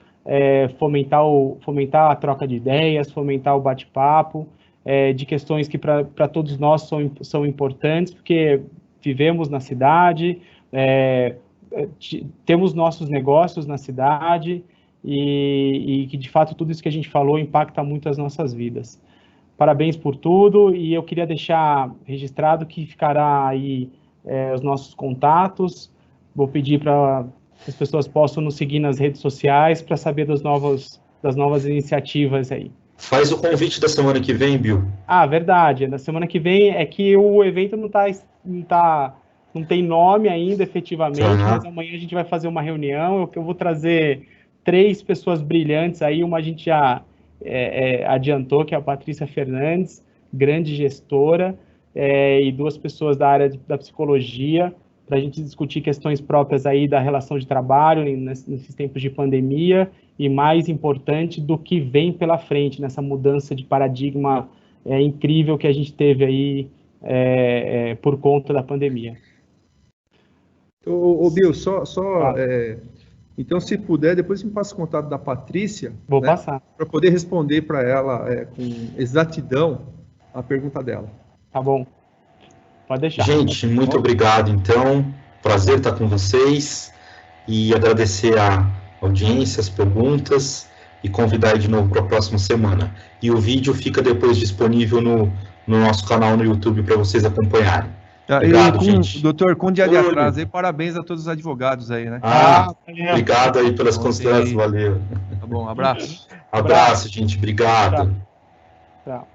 fomentar a troca de ideias, fomentar o bate-papo. De questões que para todos nós são importantes, porque vivemos na cidade, temos nossos negócios na cidade e que, de fato, tudo isso que a gente falou impacta muito as nossas vidas. parabéns por tudo, e eu queria deixar registrado que ficará aí os nossos contatos. Vou pedir para as pessoas possam nos seguir nas redes sociais para saber das novas iniciativas aí. Faz o convite da semana que vem, Bill. Verdade. Na semana que vem é que o evento não tem nome ainda, efetivamente, mas amanhã a gente vai fazer uma reunião. Eu vou trazer 3 pessoas brilhantes aí. Uma a gente já adiantou, que é a Patrícia Fernandes, grande gestora, e 2 pessoas da área da psicologia, para a gente discutir questões próprias aí da relação de trabalho nesses tempos de pandemia, e mais importante, do que vem pela frente, nessa mudança de paradigma incrível que a gente teve aí por conta da pandemia. Ô Bill, então, se puder, depois me passa o contato da Patrícia. Vou passar. Para poder responder para ela com exatidão a pergunta dela. Tá bom. Pode deixar. Gente, muito obrigado, então. Prazer estar com vocês. E agradecer a audiência, as perguntas, e convidar de novo para a próxima semana. E o vídeo fica depois disponível no nosso canal no YouTube para vocês acompanharem. Obrigado, gente. Doutor, com dia de atraso aí, parabéns a todos os advogados aí, né? Obrigado aí pelas considerações, valeu. Tá bom, abraço. Abraço, gente, obrigado. Tchau.